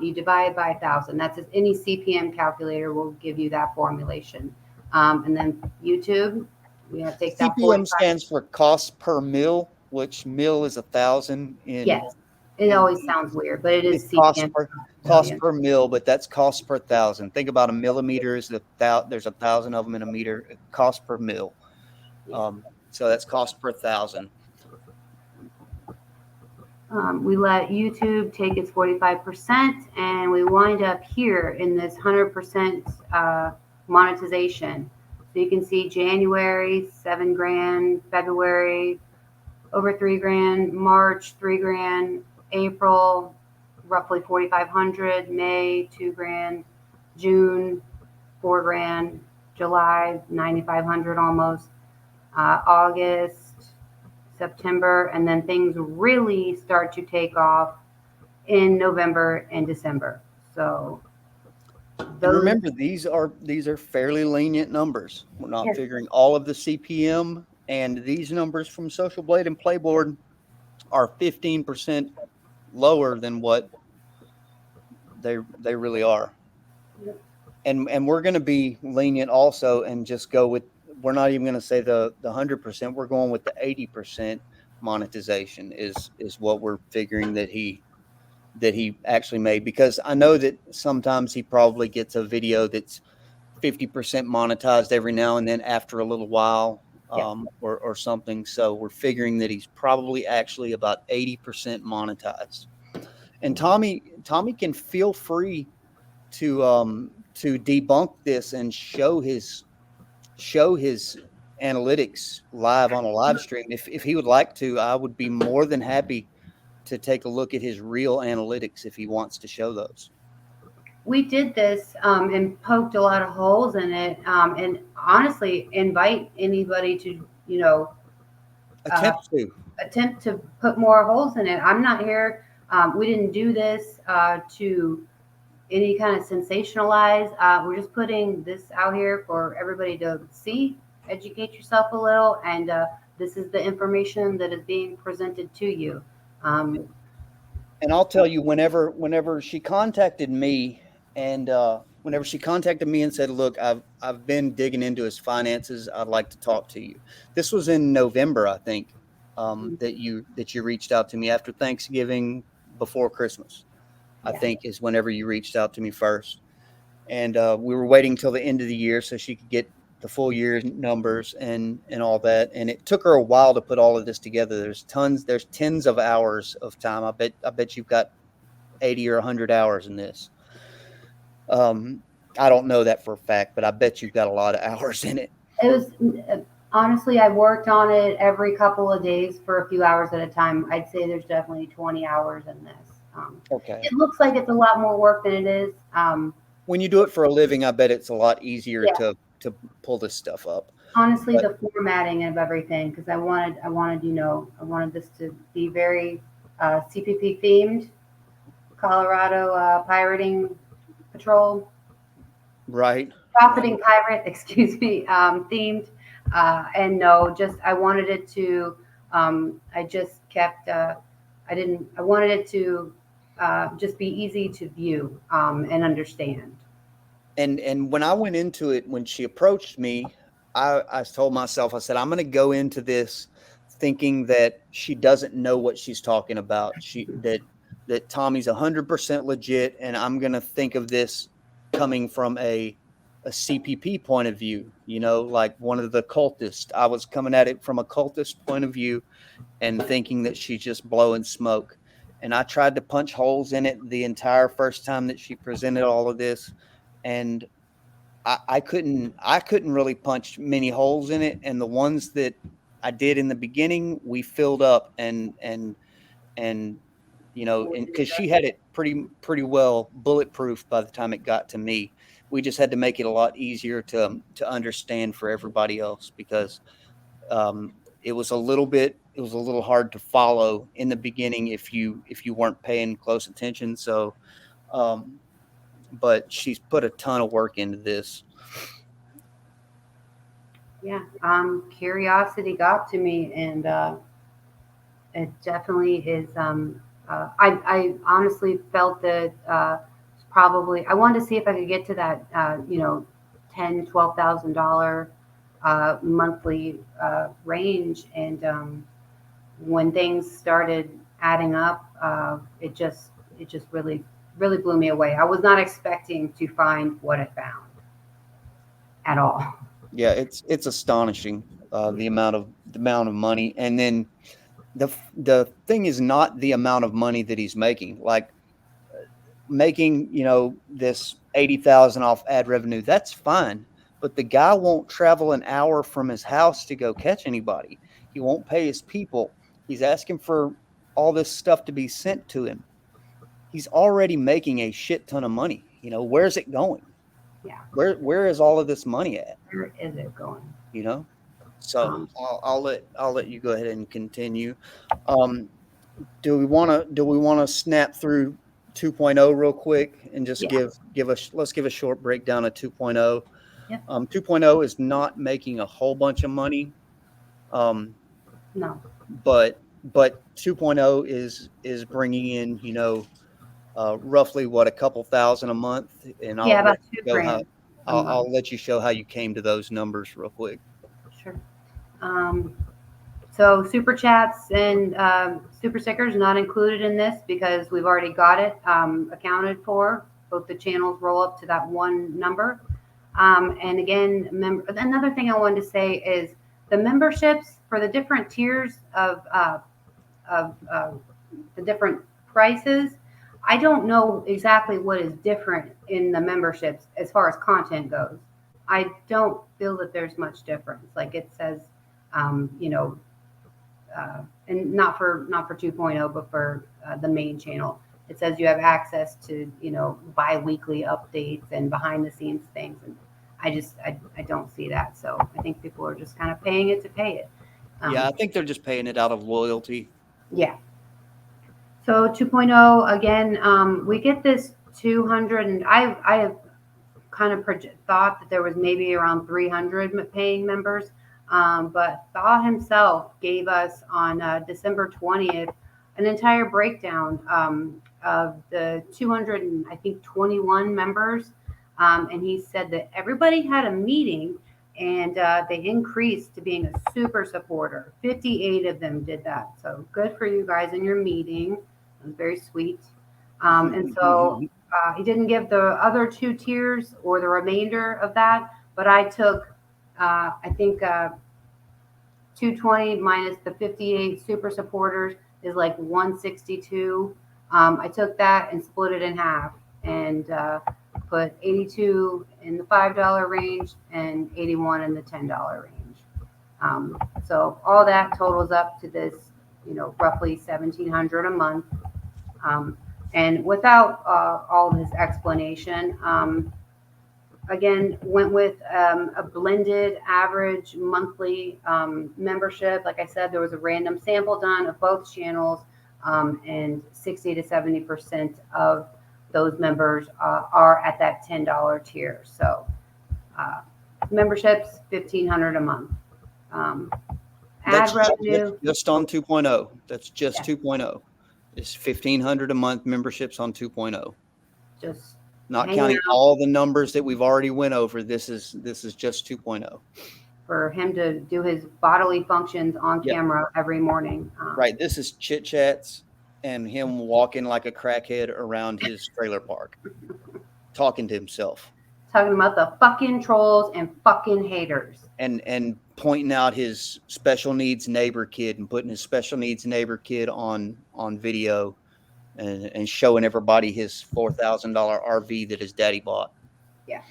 You divide by 1,000. That's any CPM calculator will give you that formulation. And then YouTube, we have to take that. CPM stands for cost per mil, which mil is 1,000. Yes, it always sounds weird, but it is CPM. Cost per mil, but that's cost per 1,000. Think about a millimeter is there's 1,000 of them in a meter. Cost per mil. So that's cost per 1,000. We let YouTube take its 45%, and we wind up here in this 100% monetization. So you can see January, $7,000, February, over $3,000, March, $3,000, April, roughly 4,500, May, $2,000, June, $4,000, July, 9,500 almost, August, September, and then things really start to take off in November and December. So And remember, these are fairly lenient numbers. We're not Yes. figuring all of the CPM, and these numbers from Social Blade and Playboard are 15% lower than what they really are. And we're going to be lenient also, and just go with, we're not even going to say the 100%. We're going with the 80% monetization is what we're figuring that he actually made, because I know that sometimes he probably gets a video that's 50% monetized every now and then after a little while, or something. So we're figuring that he's probably actually about 80% monetized. And Tommy can feel free to debunk this and show his analytics live on a live stream. If he would like to, I would be more than happy to take a look at his real analytics if he wants to show those. We did this and poked a lot of holes in it, and honestly, invite anybody to, attempt to put more holes in it. I'm not here. We didn't do this to any kind of sensationalize. We're just putting this out here for everybody to see, educate yourself a little, and this is the information that is being presented to you. And I'll tell you, whenever she contacted me, and said, "Look, I've been digging into his finances. I'd like to talk to you." This was in November, I think, that you reached out to me after Thanksgiving, before Christmas. I think is whenever you reached out to me first, and we were waiting till the end of the year so she could get the full year numbers and all that. And it took her a while to put all of this together. There's tens of hours of time. I bet you've got 80 or 100 hours in this. I don't know that for a fact, but I bet you've got a lot of hours in it. It was honestly, I worked on it every couple of days for a few hours at a time. I'd say there's definitely 20 hours in this. Okay. It looks like it's a lot more work than it is. When you do it for a living, I bet it's a lot easier to pull this stuff up. Honestly, the formatting of everything, because I wanted this to be very CPP themed, Colorado Pirating Patrol, Right. Profiting Pirate, excuse me, themed. And no, just I wanted it to. I just kept. I wanted it to just be easy to view and understand. And when I went into it, when she approached me, I told myself, I said, I'm going to go into this thinking that she doesn't know what she's talking about. That Tommy's 100% legit, and I'm going to think of this coming from a CPP point of view, like one of the cultists. I was coming at it from a cultist point of view and thinking that she's just blowing smoke. And I tried to punch holes in it the entire first time that she presented all of this, and I couldn't really punch many holes in it. And the ones that I did in the beginning, we filled up, and because she had it pretty well bulletproof by the time it got to me. We just had to make it a lot easier to understand for everybody else, because it was a little hard to follow in the beginning if you weren't paying close attention. So, but she's put a ton of work into this. Yeah, curiosity got to me, and it definitely is. I honestly felt that probably I wanted to see if I could get to that, $10,000-$12,000 monthly range, and when things started adding up, it just really blew me away. I was not expecting to find what I found at all. Yeah, it's astonishing, the amount of money. And then the thing is not the amount of money that he's making. Like, making this 80,000 off ad revenue, that's fine, but the guy won't travel an hour from his house to go catch anybody. He won't pay his people. He's asking for all this stuff to be sent to him. He's already making a shit ton of money. Where's it going? Yeah. Where is all of this money at? Where is it going? So I'll let you go ahead and continue. Do we want to snap through 2.0 real quick and just Yeah. let's give a short breakdown of 2.0. Yep. 2.0 is not making a whole bunch of money. No. But 2.0 is bringing in, roughly what, a couple thousand a month, and Yeah, about 2 grand a month. I'll let you show how you came to those numbers real quick. Sure. So super chats and super stickers not included in this because we've already got it accounted for. Both the channels roll up to that one number. And again, another thing I wanted to say is the memberships for the different tiers of the different prices. I don't know exactly what is different in the memberships as far as content goes. I don't feel that there's much difference. Like it says, and not for 2.0, but for the main channel. It says you have access to, bi-weekly updates and behind the scenes things. And I don't see that. So I think people are just kind of paying it to pay it. Yeah, I think they're just paying it out of loyalty. Yeah. So 2.0, again, we get this 200, and I have kind of thought that there was maybe around 300 paying members. But Thaaa himself gave us on December 20th an entire breakdown of the 221 members. And he said that everybody had a meeting and they increased to being a super supporter. 58 of them did that. So good for you guys in your meeting. It was very sweet. And so he didn't give the other two tiers or the remainder of that, but I took, I think 220 minus the 58 super supporters is like 162. I took that and split it in half and put 82 in the $5 range and 81 in the $10 range. So all that totals up to this, roughly $1,700 a month. And without all this explanation, again, went with a blended average monthly membership. Like I said, there was a random sample done of both channels, and 60 to 70% of those members are at that $10 tier. So memberships, $1,500 a month. Ad revenue. Just on 2.0. That's just 2.0. It's $1,500 a month memberships on 2.0. Just not counting all the numbers that we've already went over. This is just 2.0. For him to do his bodily functions on camera every morning. Right. This is chit chats and him walking like a crackhead around his trailer park, talking to himself. Talking about the fucking trolls and fucking haters. And pointing out his special needs neighbor kid and putting his special needs neighbor kid on video and showing everybody his $4,000 RV that his daddy bought. Yeah.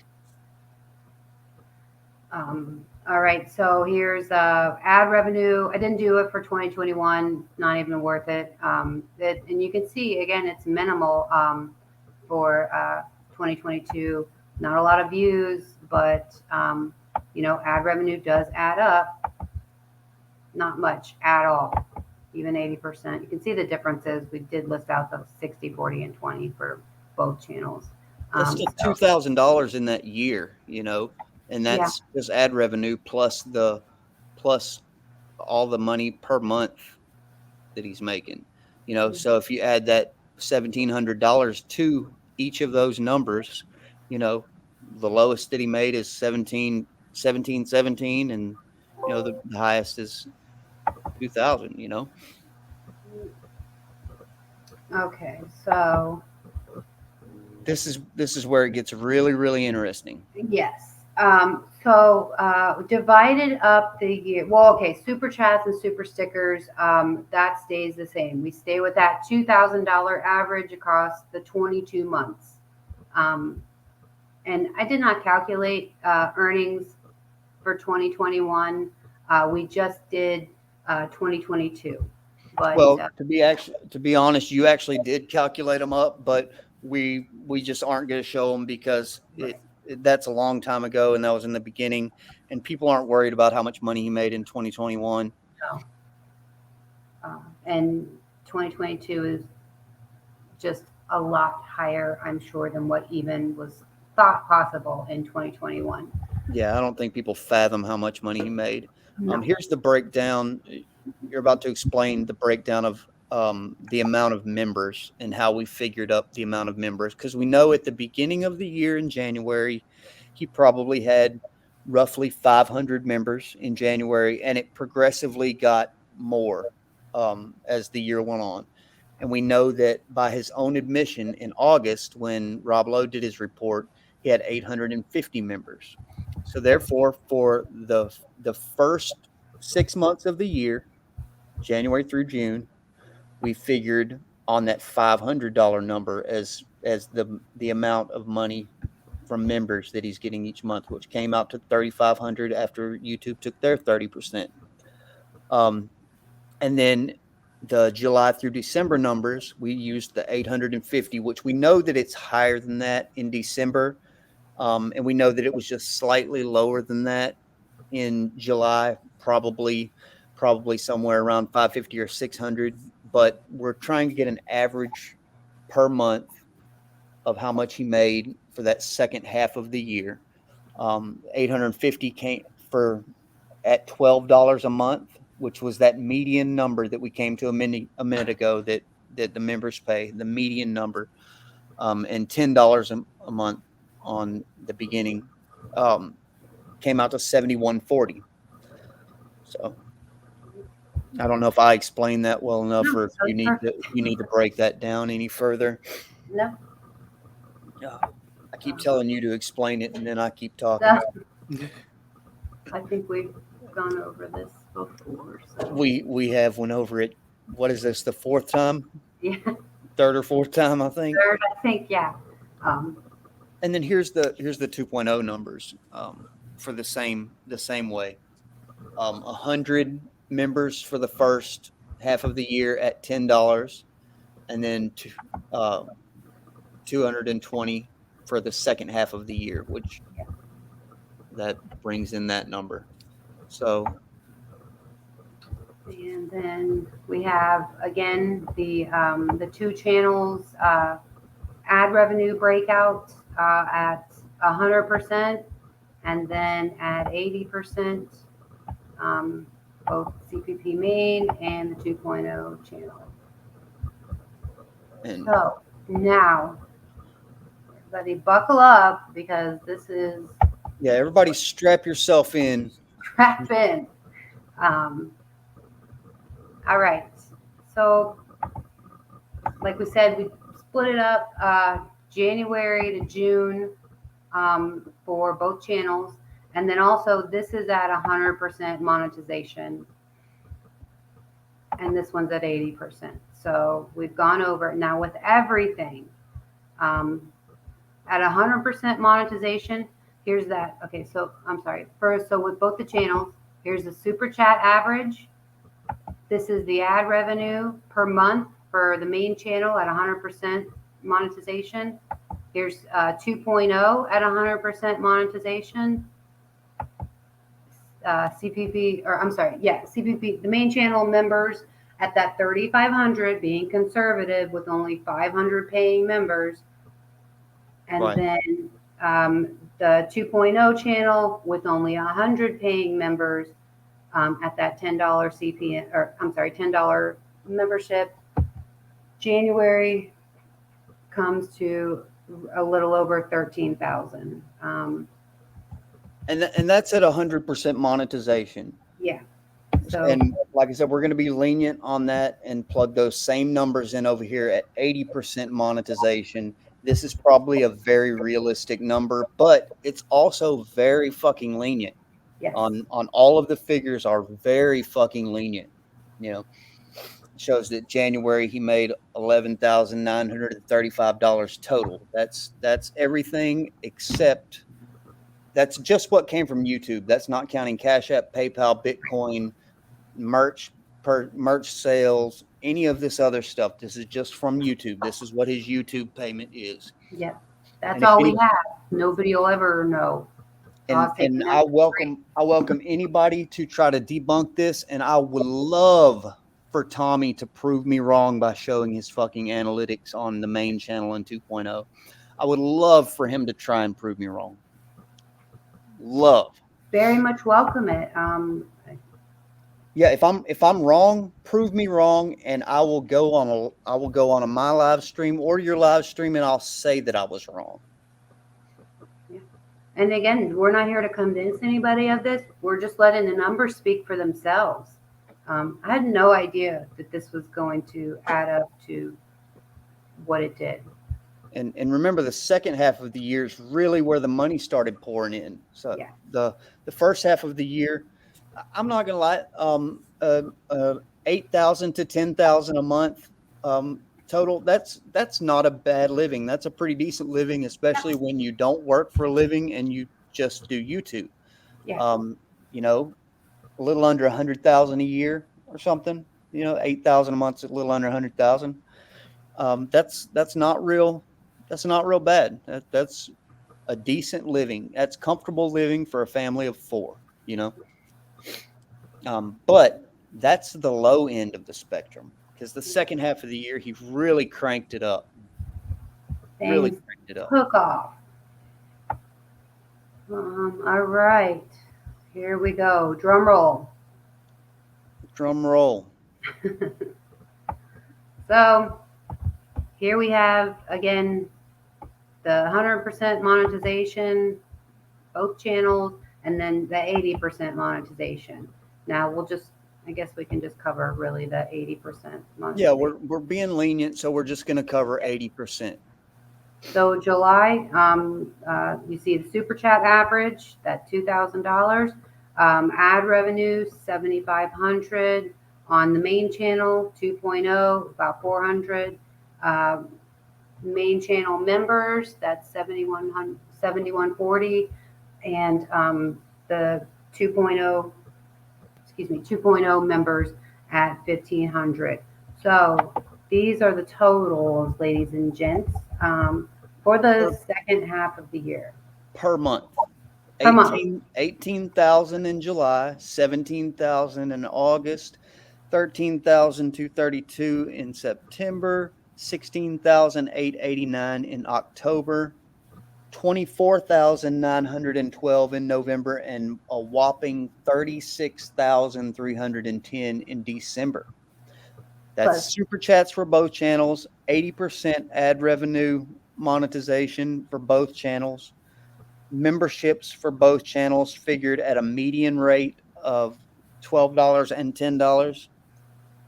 All right. So here's ad revenue. I didn't do it for 2021. Not even worth it. And you can see, again, it's minimal for 2022. Not a lot of views, but ad revenue does add up. Not much at all, even 80%. You can see the differences. We did list out those 60, 40, and 20 for both channels. That's just $2,000 in that year, and that's just ad revenue plus all the money per month that he's making. So if you add that $1,700 to each of those numbers, the lowest that he made is 17, and the highest is 2,000. Okay, so this is where it gets really, really interesting. Yes. So divided up the year. Well, okay, super chats and super stickers, that stays the same. We stay with that $2,000 average across the 22 months. And I did not calculate earnings for 2021. We just did 2022. But, well, to be honest, you actually did calculate them up, but we just aren't going to show them because that's a long time ago, and that was in the beginning, and people aren't worried about how much money he made in 2021. No. And 2022 is just a lot higher, I'm sure, than what even was thought possible in 2021. Yeah, I don't think people fathom how much money he made. No. Here's the breakdown. You're about to explain the breakdown of the amount of members and how we figured up the amount of members. Because we know at the beginning of the year in January, he probably had roughly 500 members in January, and it progressively got more as the year went on. And we know that by his own admission in August, when Rob Lowe did his report, he had 850 members. So therefore, for the first 6 months of the year, January through June, we figured on that $500 number as the amount of money from members that he's getting each month, which came out to 3,500 after YouTube took their 30%. And then the July through December numbers, we used the 850, which we know that it's higher than that in December. And we know that it was just slightly lower than that in July, probably somewhere around 550 or 600. But we're trying to get an average per month of how much he made for that second half of the year. 850 came for at $12 a month, which was that median number that we came to a minute ago that the members pay, the median number, and $10 a month on the beginning came out to 71.40. So I don't know if I explained that well enough, No, or if you need to break that down any further. No. I keep telling you to explain it, and then I keep talking. I think we've gone over this before. So. We have went over it. What is this? The fourth time? Yeah. Third or fourth time, I think. Third, I think, yeah. And then here's the 2.0 numbers for the same way. 100 members for the first half of the year at $10, and then 220 for the second half of the year, which that brings in that number. So, and then we have again the two channels ad revenue breakout at 100%, and then at 80%, both CPP main and the 2.0 channel. and So now, everybody buckle up, because this is yeah, everybody strap yourself in. strap in. All right. So, like we said, we split it up January to June for both channels. And then also, this is at 100% monetization. And this one's at 80%. So we've gone over now with everything. At 100% monetization, here's that. Okay, so I'm sorry. First, so with both the channels, here's the super chat average. This is the ad revenue per month for the main channel at 100% monetization. Here's 2.0 at 100% monetization. CPP, or I'm sorry, yeah, CPP, the main channel members at that 3,500, being conservative with only 500 paying members. And Right. then the 2.0 channel with only 100 paying members at that $10 CPM, or I'm sorry, $10 membership. January comes to a little over 13,000. And that's at 100% monetization. Yeah. So, And like I said, we're going to be lenient on that and plug those same numbers in over here at 80% monetization. This is probably a very realistic number, but it's also very fucking lenient. yes. On all of the figures are very fucking lenient. You know, shows that January he made $11,935 total. That's everything except that's just what came from YouTube. That's not counting Cash App, PayPal, Bitcoin, merch sales, any of this other stuff. This is just from YouTube. This is what his YouTube payment is. Yeah. That's And if all we any- have. Nobody will ever know. And I welcome anybody to try to debunk this, and I would love for Tommy to prove me wrong by showing his fucking analytics on the main channel in 2.0. I would love for him to try and prove me wrong. Love. Very much welcome it. Yeah, if I'm wrong, prove me wrong, and I will go on a my live stream or your live stream, and I'll say that I was wrong. And again, we're not here to convince anybody of this. We're just letting the numbers speak for themselves. I had no idea that this was going to add up to what it did. And remember, the second half of the year is really where the money started pouring in. So Yeah. the first half of the year, I'm not gonna lie, 8,000 to 10,000 a month total. That's not a bad living. That's a pretty decent living, especially when you don't work for a living and you just do YouTube. Yeah. You know, a little under 100,000 a year or something. You know, 8,000 a month's a little under 100,000. That's not real. That's not real bad. That's a decent living. That's comfortable living for a family of 4. You know. But that's the low end of the spectrum, because the second half of the year he really cranked it up. Really Things cranked it up. took off. All right. Here we go. Drum roll. Drum roll. So here we have, again, the 100% monetization, both channels, and then the 80% monetization. Now I guess we can just cover really the 80% monetization. Yeah, we're being lenient, so we're just going to cover 80%. So July, you see the super chat average, that $2,000. Ad revenue, $7,500. On the main channel, 2.0, about 400. Main channel members, that's 7,140. And the 2.0 members at 1,500. So these are the totals, ladies and gents, for the second half of the year. Per month. Per month. 18,000 in July, 17,000 in August, 13,232 in September, 16,889 in October, 24,912 in November, and a whopping 36,310 in December. That's super chats for both channels, 80% ad revenue monetization for both channels, memberships for both channels figured at a median rate of $12 and $10,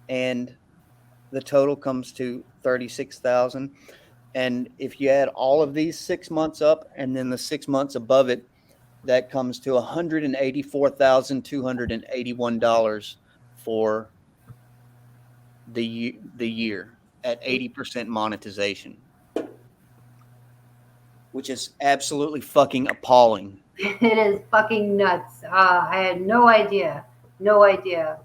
and the total comes to 36,000. And if you add all of these 6 months up and then the 6 months above it, that comes to $184,281 for the year at 80% monetization, which is absolutely fucking appalling. It is fucking nuts. I had no idea. No idea.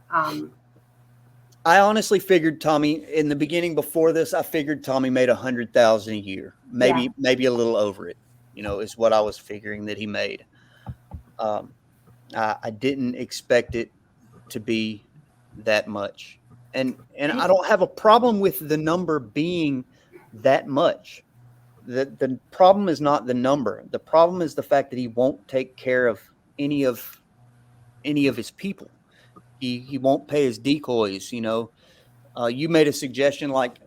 I honestly figured Tommy, in the beginning before this, I figured Tommy made 100,000 a year, maybe a little over it, is what I was figuring that he made. I didn't expect it to be that much. And I don't have a problem with the number being that much. The problem is not the number. The problem is the fact that he won't take care of any of his people. He won't pay his decoys. You made a suggestion like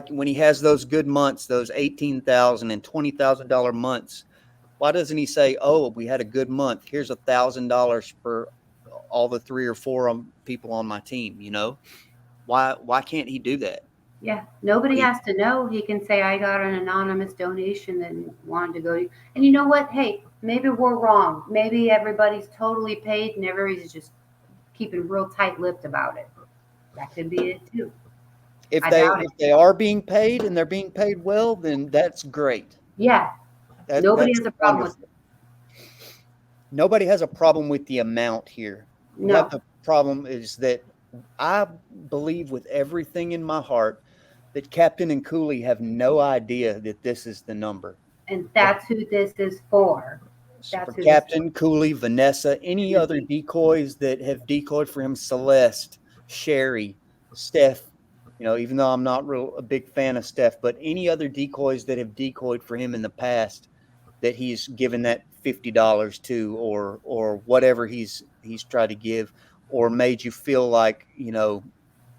when he has those good months, those $18,000 and $20,000 months. Why doesn't he say, "Oh, we had a good month. Here's $1,000 for all the 3 or 4 people on my team"? Why can't he do that? Yeah, nobody has to know. He can say, "I got an anonymous donation and wanted to go to," and you know what? Hey, maybe we're wrong. Maybe everybody's totally paid and everybody's just keeping real tight-lipped about it. That could be it too. If they are being paid and they're being paid well, then that's great. Yeah. Nobody has a problem with it. Nobody has a problem with the amount here. No. The problem is that I believe with everything in my heart that Captain and Cooley have no idea that this is the number. And that's who this is for. For Captain, Cooley, Vanessa, any other decoys that have decoyed for him, Celeste, Sherry, Steph, even though I'm not a big fan of Steph, but any other decoys that have decoyed for him in the past that he's given that $50 to, or whatever he's tried to give, or made you feel like,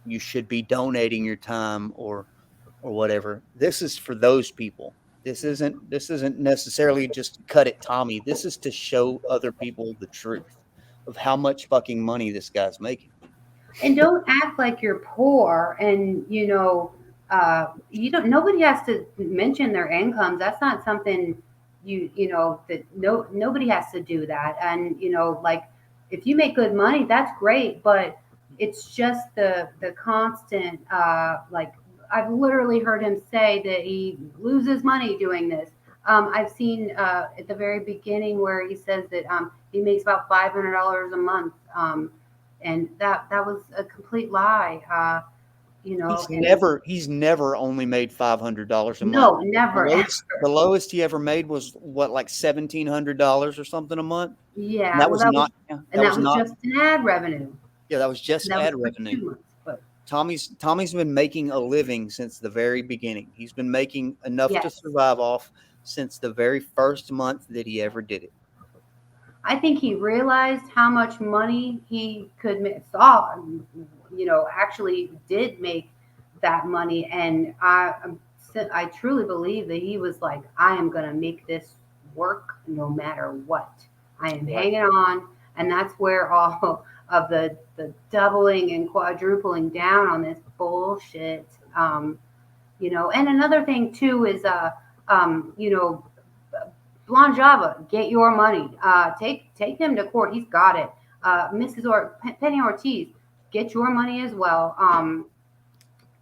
you should be donating your time or whatever. This is for those people. This isn't necessarily just to cut at Tommy. This is to show other people the truth of how much fucking money this guy's making. And don't act like you're poor and you don't, nobody has to mention their incomes. That's not something that nobody has to do that. And like, if you make good money, that's great, but it's just the constant like, I've literally heard him say that he loses money doing this. I've seen at the very beginning where he says that he makes about $500 a month, and that was a complete lie. He's never only made $500 a month. No, never. The lowest he ever made was what, like $1,700 or something a month. Yeah, And that was not just an ad revenue. Yeah, that was just ad revenue. Tommy's been making a living since the very beginning. He's been making enough to survive off since the very first month that he ever did it. I think he realized how much money he could make. Actually did make that money, and I truly believe that he was like, I am going to make this work no matter what. I am hanging on, and that's where all of the doubling and quadrupling down on this bullshit. And another thing too is Blonde Java, get your money. Take him to court. He's got it. Penny Ortiz, get your money as well.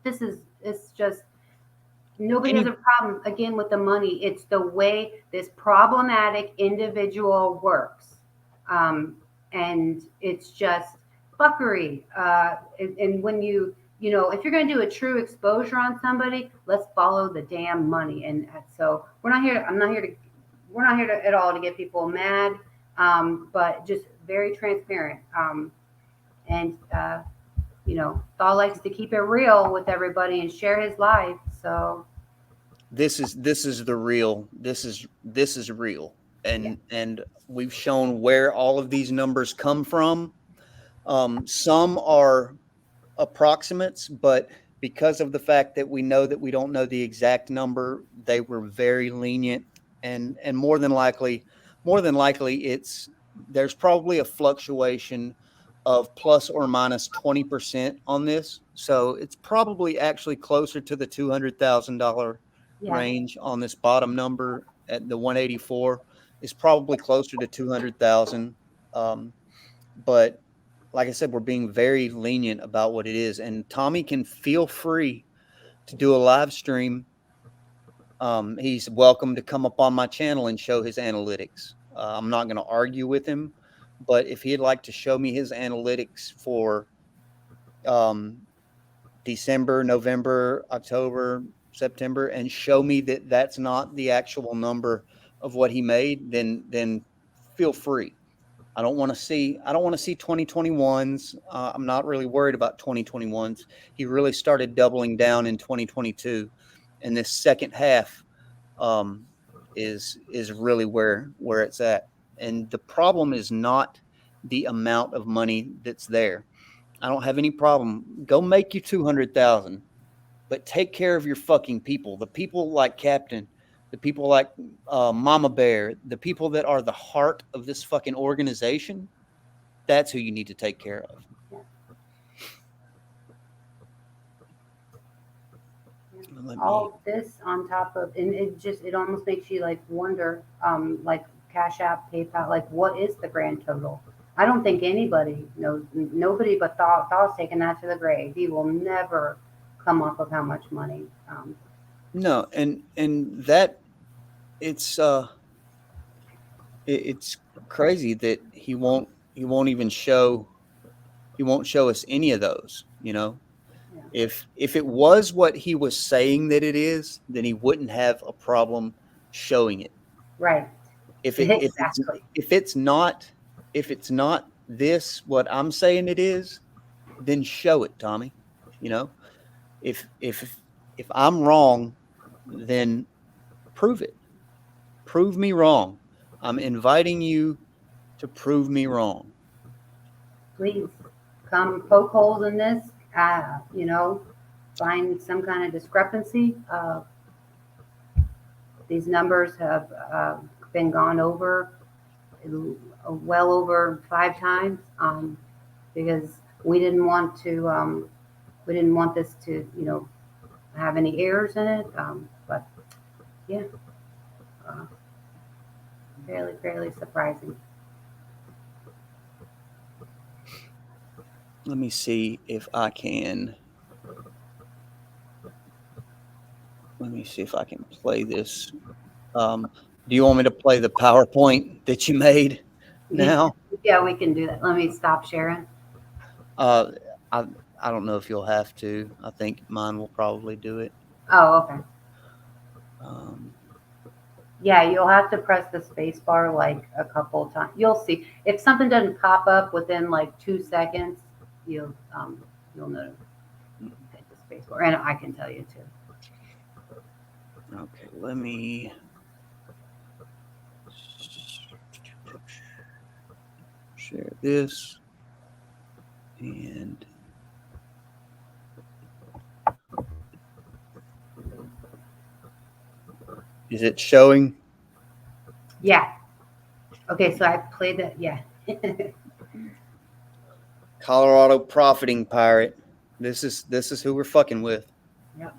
It's just nobody has a problem again with the money. It's the way this problematic individual works, and it's just fuckery. And when if you're going to do a true exposure on somebody, let's follow the damn money. And so we're not here at all to get people mad, but just very transparent. Thaaa likes to keep it real with everybody and share his life. So this is the real. This is real, and we've shown where all of these numbers come from. Some are approximates, but because of the fact that we know that we don't know the exact number, they were very lenient, and more than likely there's probably a fluctuation of plus or minus 20% on this. So it's probably actually closer to the $200,000 range on this bottom number at the 184 is probably closer to 200,000. But like I said, we're being very lenient about what it is, and Tommy can feel free to do a live stream. He's welcome to come up on my channel and show his analytics. I'm not going to argue with him, but if he'd like to show me his analytics for December, November, October, September, and show me that that's not the actual number of what he made, then feel free. I don't want to see 2021s. I'm not really worried about 2021s. He really started doubling down in 2022, and this second half is really where it's at. And the problem is not the amount of money that's there. I don't have any problem. Go make you 200,000, but take care of your fucking people. The people like Captain, the people like Mama Bear, the people that are the heart of this fucking organization. That's who you need to take care of. All this on top of, and it almost makes you like wonder, like Cash App, PayPal, like what is the grand total? I don't think anybody knows. Nobody but Thaw's taking that to the grave. He will never come up with how much money. No, and that it's crazy that he won't even show us any of those. If it was what he was saying that it is, then he wouldn't have a problem showing it. Right. If it's not this what I'm saying it is, then show it, Tommy. You know, if I'm wrong, then prove it. Prove me wrong. I'm inviting you to prove me wrong. Please come poke holes in this. You know, find some kind of discrepancy. These numbers have been gone over well over 5 times because we didn't want this to, you know, have any errors in it. But yeah, uh, fairly surprising. Let me see if I can. Let me see if I can play this. Do you want me to play the PowerPoint that you made now? Yeah, we can do that. Let me stop sharing. Uh, I I don't know if you'll have to. I think mine will probably do it. Oh, okay. Um, Yeah, you'll have to press the space bar like a couple times. You'll see if something doesn't pop up within like 2 seconds, you'll know to hit the space bar, and I can tell you too. okay, let me share this and is it showing? Yeah. Okay, so I played that. Yeah. Colorado profiting pirate. This is who we're fucking with. Yep.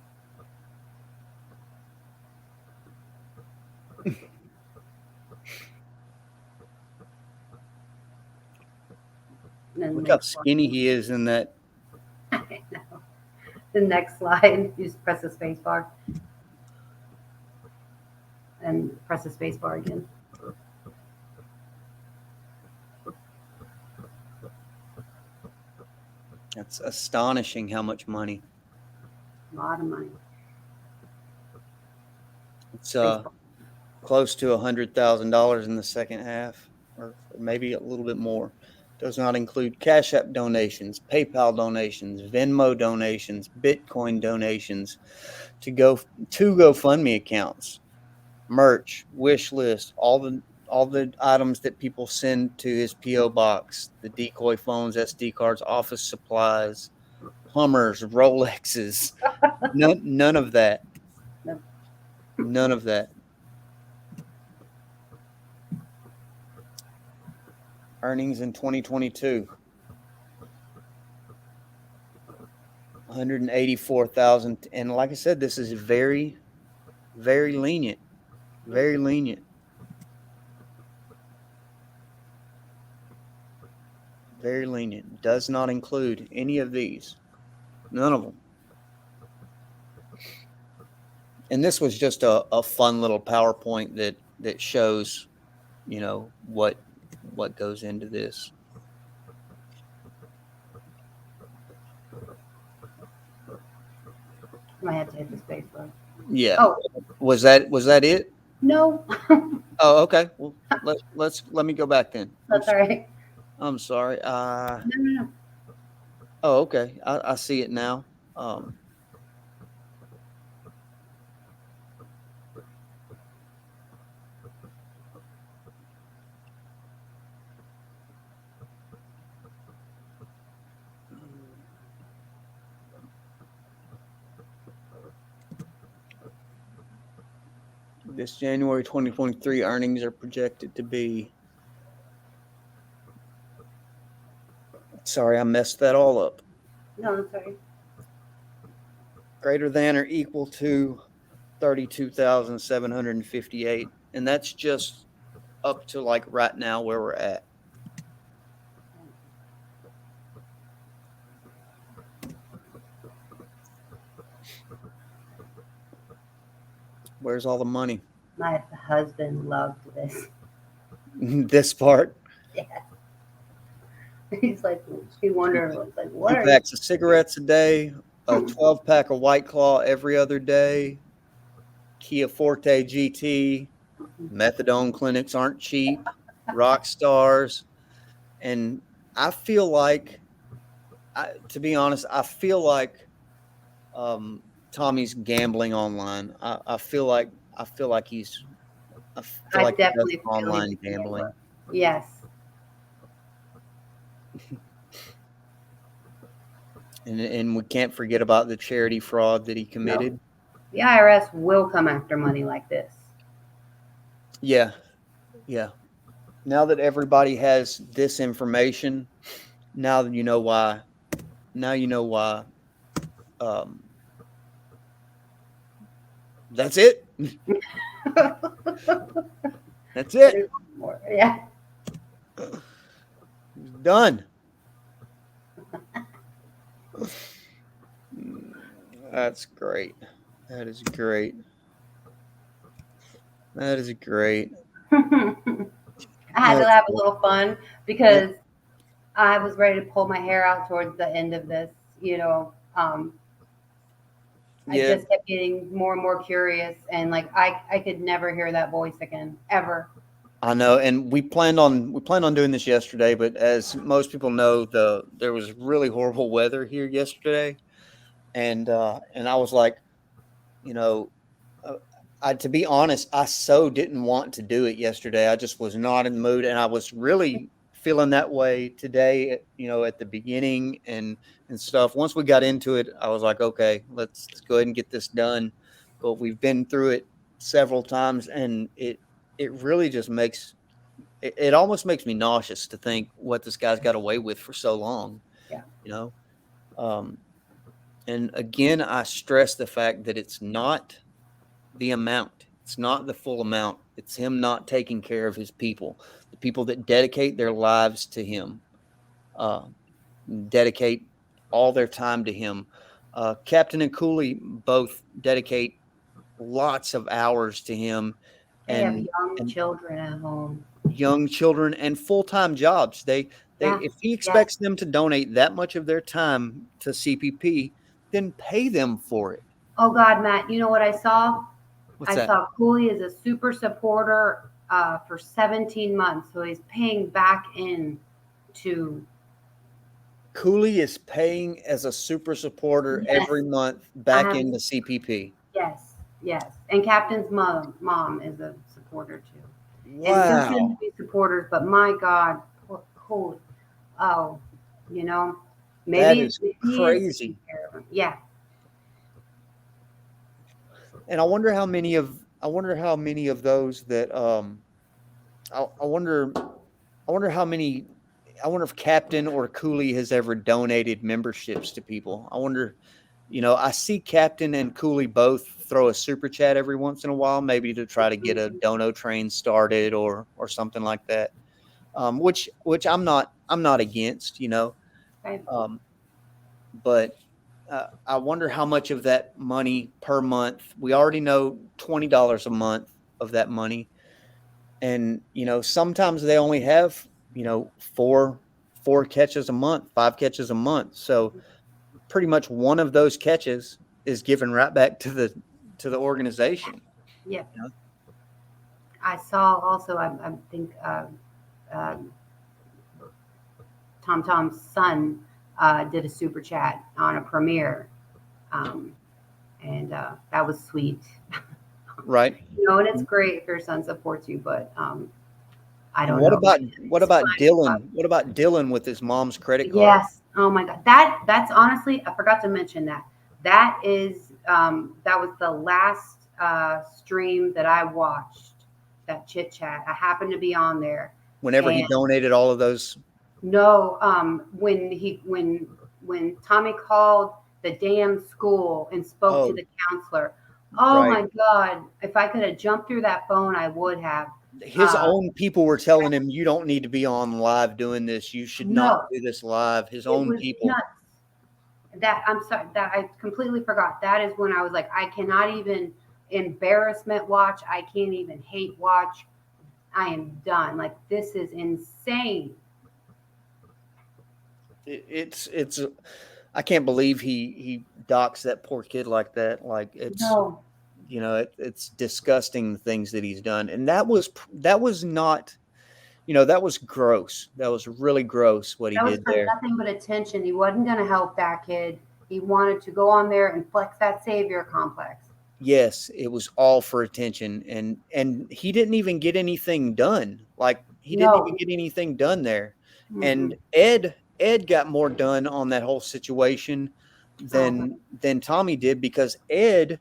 Look how skinny he is in that. I know. The next slide, you just press the space bar and press the space bar again. That's astonishing how much money. A lot of money. It's close to $100,000 in the second half, or maybe a little bit more. Does not include Cash App donations, PayPal donations, Venmo donations, Bitcoin donations, to GoFundMe accounts, merch, wish list, all the items that people send to his PO box, the decoy phones, SD cards, office supplies, Hummers, Rolexes, none of that. No. None of that. Earnings in 2022. 184,000, and like I said, this is very, very lenient. Very lenient. Very lenient. Does not include any of these. None of them. And this was just a fun little PowerPoint that shows, you know, what goes into this. I had to hit the space bar. Yeah. Oh, Was that it? no. Oh, okay. Well, let me go back then. That's all right. I'm sorry. No. Oh, okay. I see it now. This January 2023 earnings are projected to be. Sorry, I messed that all up. No, I'm sorry. Greater than or equal to 32,758, and that's just up to like right now where we're at. Where's all the money? My husband loved this. This part. Yeah. He's like, he wondered, like, what 2 are packs of cigarettes a day, a 12-pack of White Claw every other day, Kia Forte GT, methadone clinics aren't cheap, rock stars, and I feel like, to be honest, I feel like Tommy's gambling online. I feel like he I does definitely feel he's online a gambling. gambler. Yes. And we can't forget about the charity fraud that he committed. No. The IRS will come after money like this. Yeah. Yeah. Now that everybody has this information, now that you know why. Now you know why. Um, that's it. That's it. Yeah. Done. That's great. That is great. That is great. I had to have a little fun Yeah, because I was ready to pull my hair out towards the end of this. I yeah, just kept getting more and more curious, and like I could never hear that voice again, ever. I know. And we planned on doing this yesterday, but as most people know, there was really horrible weather here yesterday, and I was like, you know, uh, to be honest, I so didn't want to do it yesterday. I just was not in the mood, and I was really feeling that way today. At the beginning and stuff. Once we got into it, I was like, okay, let's go ahead and get this done. But we've been through it several times, and it really just it almost makes me nauseous to think what this guy's got away with for so long. Yeah. You know, um, and again, I stress the fact that it's not the amount. It's not the full amount. It's him not taking care of his people, the people that dedicate their lives to him, uh, dedicate all their time to him. Captain and Cooley both dedicate lots of hours to him, They have and young and children at home. young children and full-time jobs. They Yeah. if he Yes. expects them to donate that much of their time to CPP, then pay them for it. Oh God, Matt, you know what I saw? What's I that? saw Cooley as a super supporter for 17 months, so he's paying back in to. Cooley is paying as a super supporter Yes, every month I back have. into CPP. Yes, yes, and Captain's mom is a supporter too, and they're going to Wow. be supporters. But my God, poor Cooley. Oh, you know, That maybe is he is taking crazy. care of him. Yeah. And I wonder how many of those that I wonder how many I wonder if Captain or Cooley has ever donated memberships to people. I wonder, I see Captain and Cooley both throw a super chat every once in a while, maybe to try to get a dono train started or something like that. Which I'm not against, Okay. um, but I wonder how much of that money per month. We already know $20 a month of that money, and sometimes they only have four catches a month, five catches a month. So pretty much one of those catches is given right back to the organization. Yeah. You know? I saw also. I think um, Tom Tom's son did a super chat on a premiere, um, and that was sweet. Right. And it's great if your son supports you, but I And don't know. what It's about fine. Dylan? What about Dylan with his mom's credit card? Yes. Oh my God. That's honestly, I forgot to mention that. That was the last stream that I watched. That chit chat. I happened to be on there, Whenever he and donated all of those. no, when Tommy called the damn school and spoke to Oh, the counselor. Oh right. my God! If I could have jumped through that phone, I would have. His own people were telling him, you don't need to be on live doing this. You should not No, do this live. His it own was people. nuts. That I'm sorry that I completely forgot. That is when I was like, I cannot even embarrassment watch. I can't even hate watch. I am done. Like this is insane. It's I can't believe he docks that poor kid like that. Like No, it's disgusting the things that he's done. And that was not, that was gross. That was really gross what he that was did for there. nothing but attention. He wasn't going to help that kid. He wanted to go on there and flex that savior complex. Yes, it was all for attention, and he didn't even get anything done. Like, he didn't No. even get anything done there. Mm-mm. And Ed got more done on that whole situation Oh, than Tommy did, because Ed,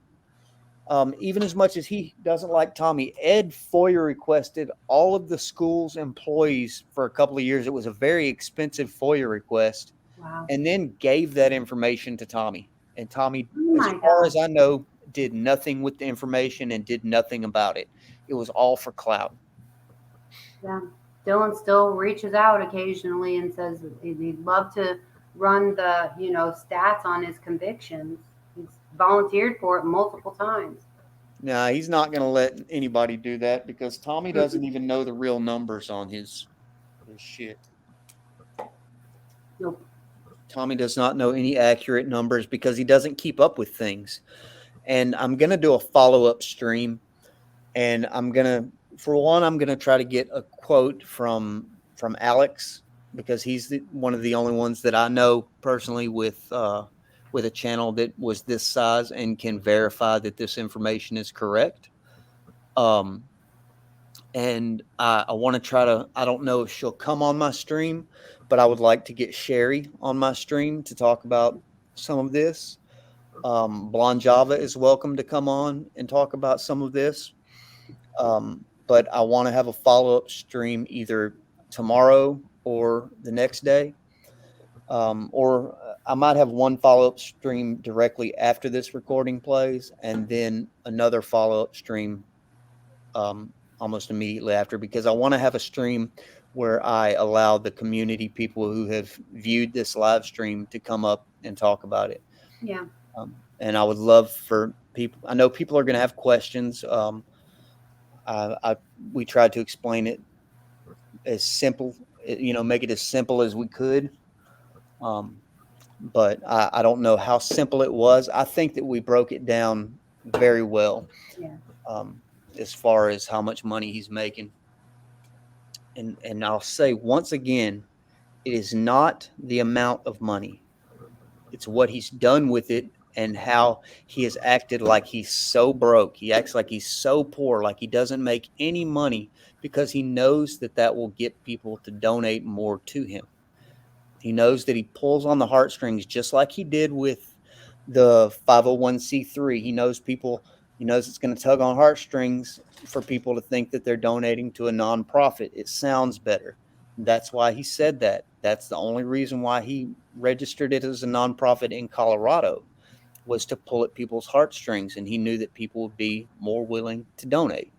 even as much as he doesn't like Tommy, Ed FOIA requested all of the school's employees for a couple of years. It was a very expensive FOIA request, wow. and then gave that information to Tommy. And Tommy, Oh as my far gosh. as I know, did nothing with the information and did nothing about it. It was all for clout. Yeah. Dylan still reaches out occasionally and says he'd love to run the, stats on his convictions. He's volunteered for it multiple times. Nah, he's not going to let anybody do that, because Tommy doesn't even know the real numbers on his shit. Nope. Tommy does not know any accurate numbers because he doesn't keep up with things. And I'm going to do a follow-up stream, and I'm going to, for one, I'm going to try to get a quote from Alex, because he's one of the only ones that I know personally with a channel that was this size and can verify that this information is correct. And I want to try to, I don't know if she'll come on my stream, but I would like to get Sherry on my stream to talk about some of this. Blonde Java is welcome to come on and talk about some of this. But I want to have a follow-up stream either tomorrow or the next day. Or I might have one follow-up stream directly after this recording plays, and then another follow-up stream almost immediately after, because I want to have a stream where I allow the community, people who have viewed this live stream, to come up and talk about it. Yeah. And I would love for people, I know people are going to have questions. We tried to explain it as simple, make it as simple as we could. But I don't know how simple it was. I think that we broke it down very well. Yeah. As far as how much money he's making. And I'll say once again, it is not the amount of money. It's what he's done with it, and how he has acted like he's so broke. He acts like he's so poor, like he doesn't make any money, because he knows that that will get people to donate more to him. He knows that he pulls on the heartstrings, just like he did with the 501c3. He knows it's going to tug on heartstrings for people to think that they're donating to a nonprofit. It sounds better. That's why he said that. That's the only reason why he registered it as a nonprofit in Colorado, was to pull at people's heartstrings. And he knew that people would be more willing to donate.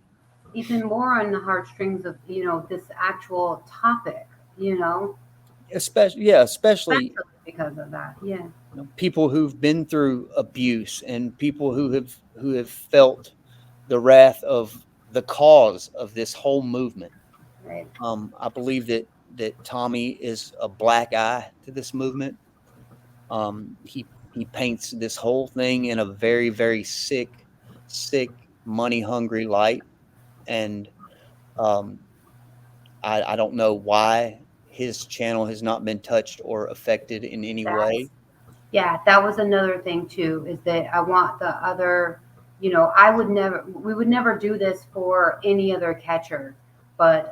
Even more on the heartstrings of, this actual topic, Especially because of that. Yeah. People who've been through abuse, and people who have felt the wrath of the cause of this whole movement. Right. I believe that Tommy is a black eye to this movement. He paints this whole thing in a very, very sick, money hungry light. And I don't know why his channel has not been touched or affected in any way. Yeah, that was another thing too, is that I want the other, we would never do this for any other catcher, but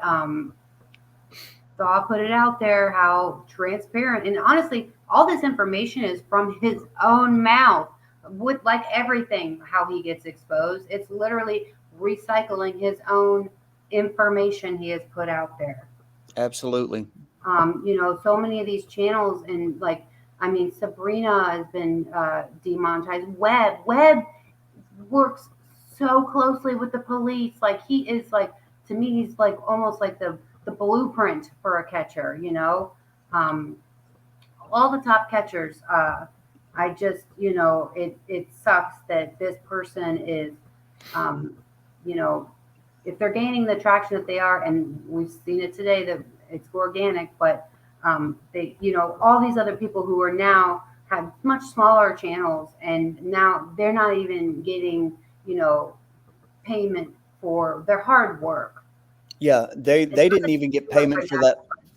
so I'll put it out there how transparent, and honestly, all this information is from his own mouth, with like everything, how he gets exposed. It's literally recycling his own information he has put out there. Absolutely. So many of these channels, and Sabrina has been demonetized. Webb works so closely with the police. Like, he is, like, to me, he's like almost like the blueprint for a catcher. All the top catchers. I just, it sucks that this person is, if they're gaining the traction that they are, and we've seen it today that it's organic, but they, all these other people who are now have much smaller channels, and now they're not even getting, payment for their hard work. Yeah, they didn't even get payment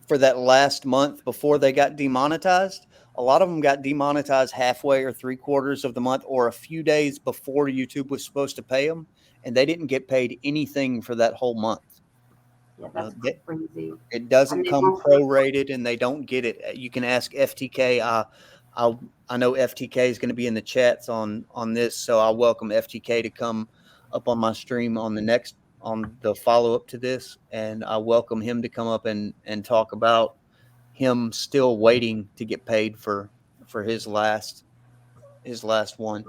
for that last month before they got demonetized. a lot of them got demonetized halfway or 3/4 of the month or a few days before YouTube was supposed to pay them, and they didn't get paid anything for that whole month. Yeah, You know, that's crazy. it doesn't And they come won't. prorated, and they don't get it. You can ask FTK. I know FTK is going to be in the chats on this, so I welcome FTK to come up on my stream on the follow up to this, and I welcome him to come up and talk about him still waiting to get paid for his last one.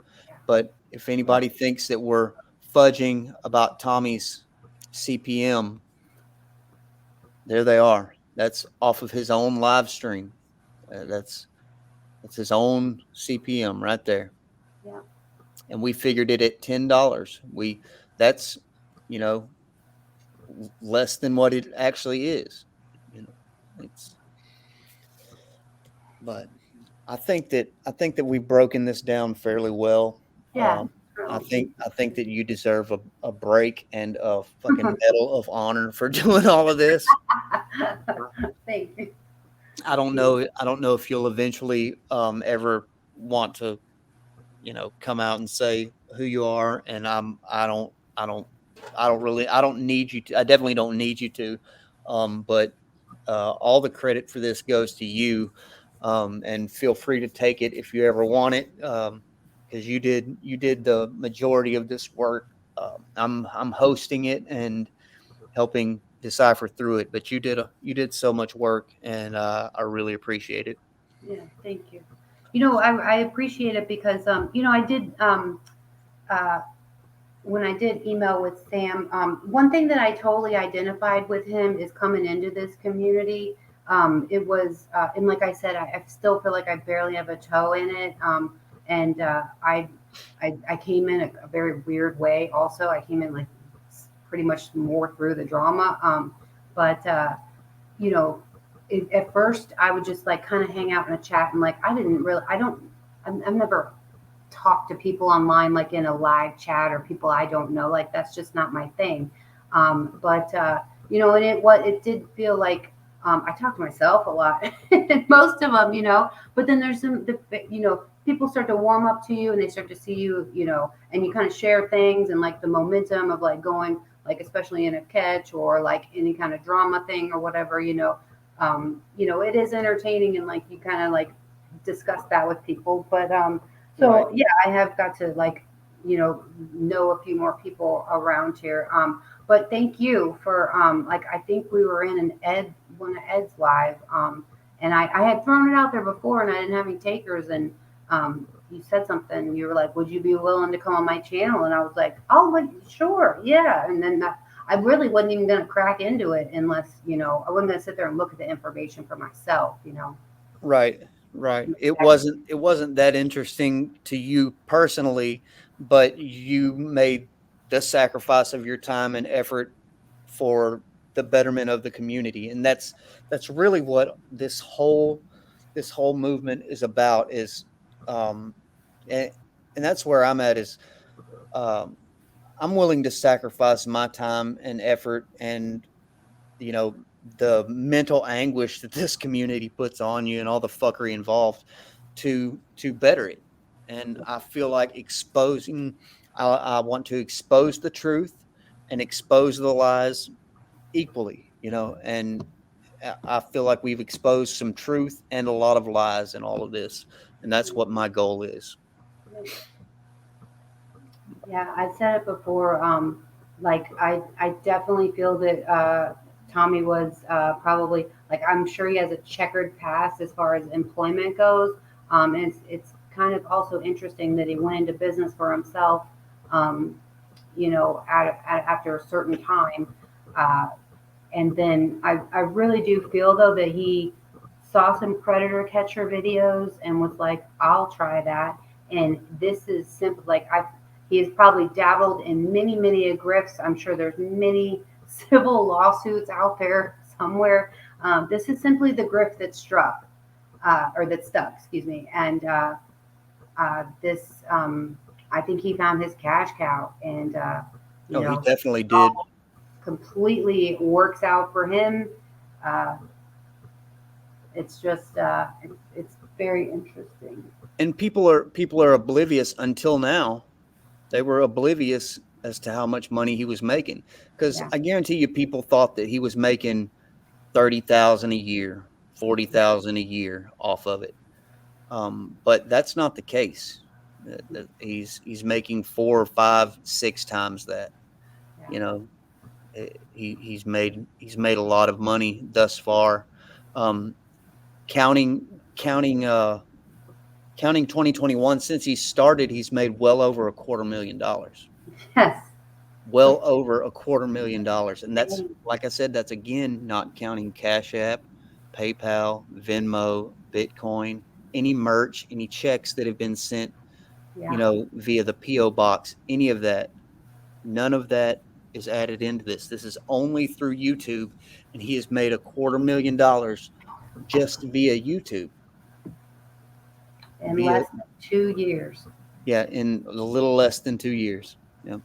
But if anybody thinks that we're fudging about Tommy's CPM, there they are. That's off of his own live stream. That's his own CPM right there. Yeah. And we figured it at $10. That's you know less than what it actually is. You know, it's but I think that we've broken this down fairly well. Yeah. I think that you deserve a break and a fucking medal of honor for doing all of this. Thank you. I don't know if you'll eventually ever want to, come out and say who you are. And I don't need you to. I definitely don't need you to. But all the credit for this goes to you. And feel free to take it if you ever want it. Because you did the majority of this work. I'm hosting it and helping decipher through it, but you did so much work, and I really appreciate it. Yeah, thank you. I appreciate it because I did when I did email with Sam, one thing that I totally identified with him is coming into this community. It was, and like I said, I still feel like I barely have a toe in it. And I came in a very weird way. Also, I came in like pretty much more through the drama. But at first I would just like kind of hang out in a chat and like I've never talked to people online like in a live chat or people I don't know. Like that's just not my thing. But and it did feel like I talk to myself a lot, most of them, but then there's people start to warm up to you and they start to see you, and you kind of share things and like the momentum of like going, like, especially in a catch or like any kind of drama thing or whatever, it is entertaining and like you kind of like discuss that with people. But so Right. yeah, I have got to like, know a few more people around here. But thank you for like I think we were in one of Ed's live, and I had thrown it out there before and I didn't have any takers, and you said something. You were like, "Would you be willing to come on my channel?" And I was like, "Oh, like sure, yeah." And then I really wasn't even going to crack into it unless I wasn't going to sit there and look at the information for myself. Right. It wasn't that interesting to you personally, but you made the sacrifice of your time and effort for the betterment of the community, and that's really what this whole movement is about. Is and that's where I'm at. Is I'm willing to sacrifice my time and effort and the mental anguish that this community puts on you and all the fuckery involved to better it. And I feel like I want to expose the truth and expose the lies equally, and I feel like we've exposed some truth and a lot of lies in all of this. And that's what my goal is. Yeah, I said it before. Like I definitely feel that Tommy was probably like I'm sure he has a checkered past as far as employment goes. And it's kind of also interesting that he went into business for himself. After a certain time, and then I really do feel though that he saw some predator catcher videos and was like, I'll try that. And this is simple. Like he has probably dabbled in many, many grifts. I'm sure there's many civil lawsuits out there somewhere. This is simply the grift that struck, or that stuck, excuse me. And this, I think he found his cash cow, and He definitely did. Completely works out for him. It's just it's very interesting. And people are oblivious until now. They were oblivious as to how much money he was making, because Yeah. I guarantee you people thought that he was making 30,000 a year, 40,000 a year off of it. But that's not the case. He's making 4 or 5, 6 times that. Yeah. You know, he's made a lot of money thus far. Um, counting 2021, since he started, he's made well over $250,000. Yes. Well over $250,000, and that's, like I said, that's again not counting Cash App, PayPal, Venmo, Bitcoin, any merch, any checks that have been sent, Yeah. via the PO box, any of that. None of that is added into this. This is only through YouTube, and he has made $250,000 just via YouTube. In less than 2 years. Yeah, in a little less than 2 years. Yeah.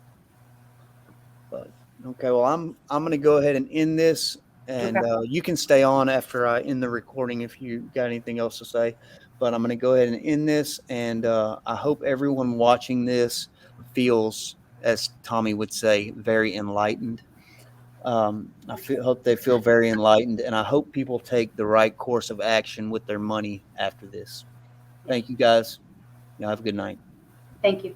But okay, well, I'm going to go ahead and end this, and you can stay on after I end the recording if you got anything else to say. But I'm going to go ahead and end this, and I hope everyone watching this feels, as Tommy would say, very enlightened. Hope they feel very enlightened, and I hope people take the right course of action with their money after this. Thank you, guys. Y'all have a good night. Thank you.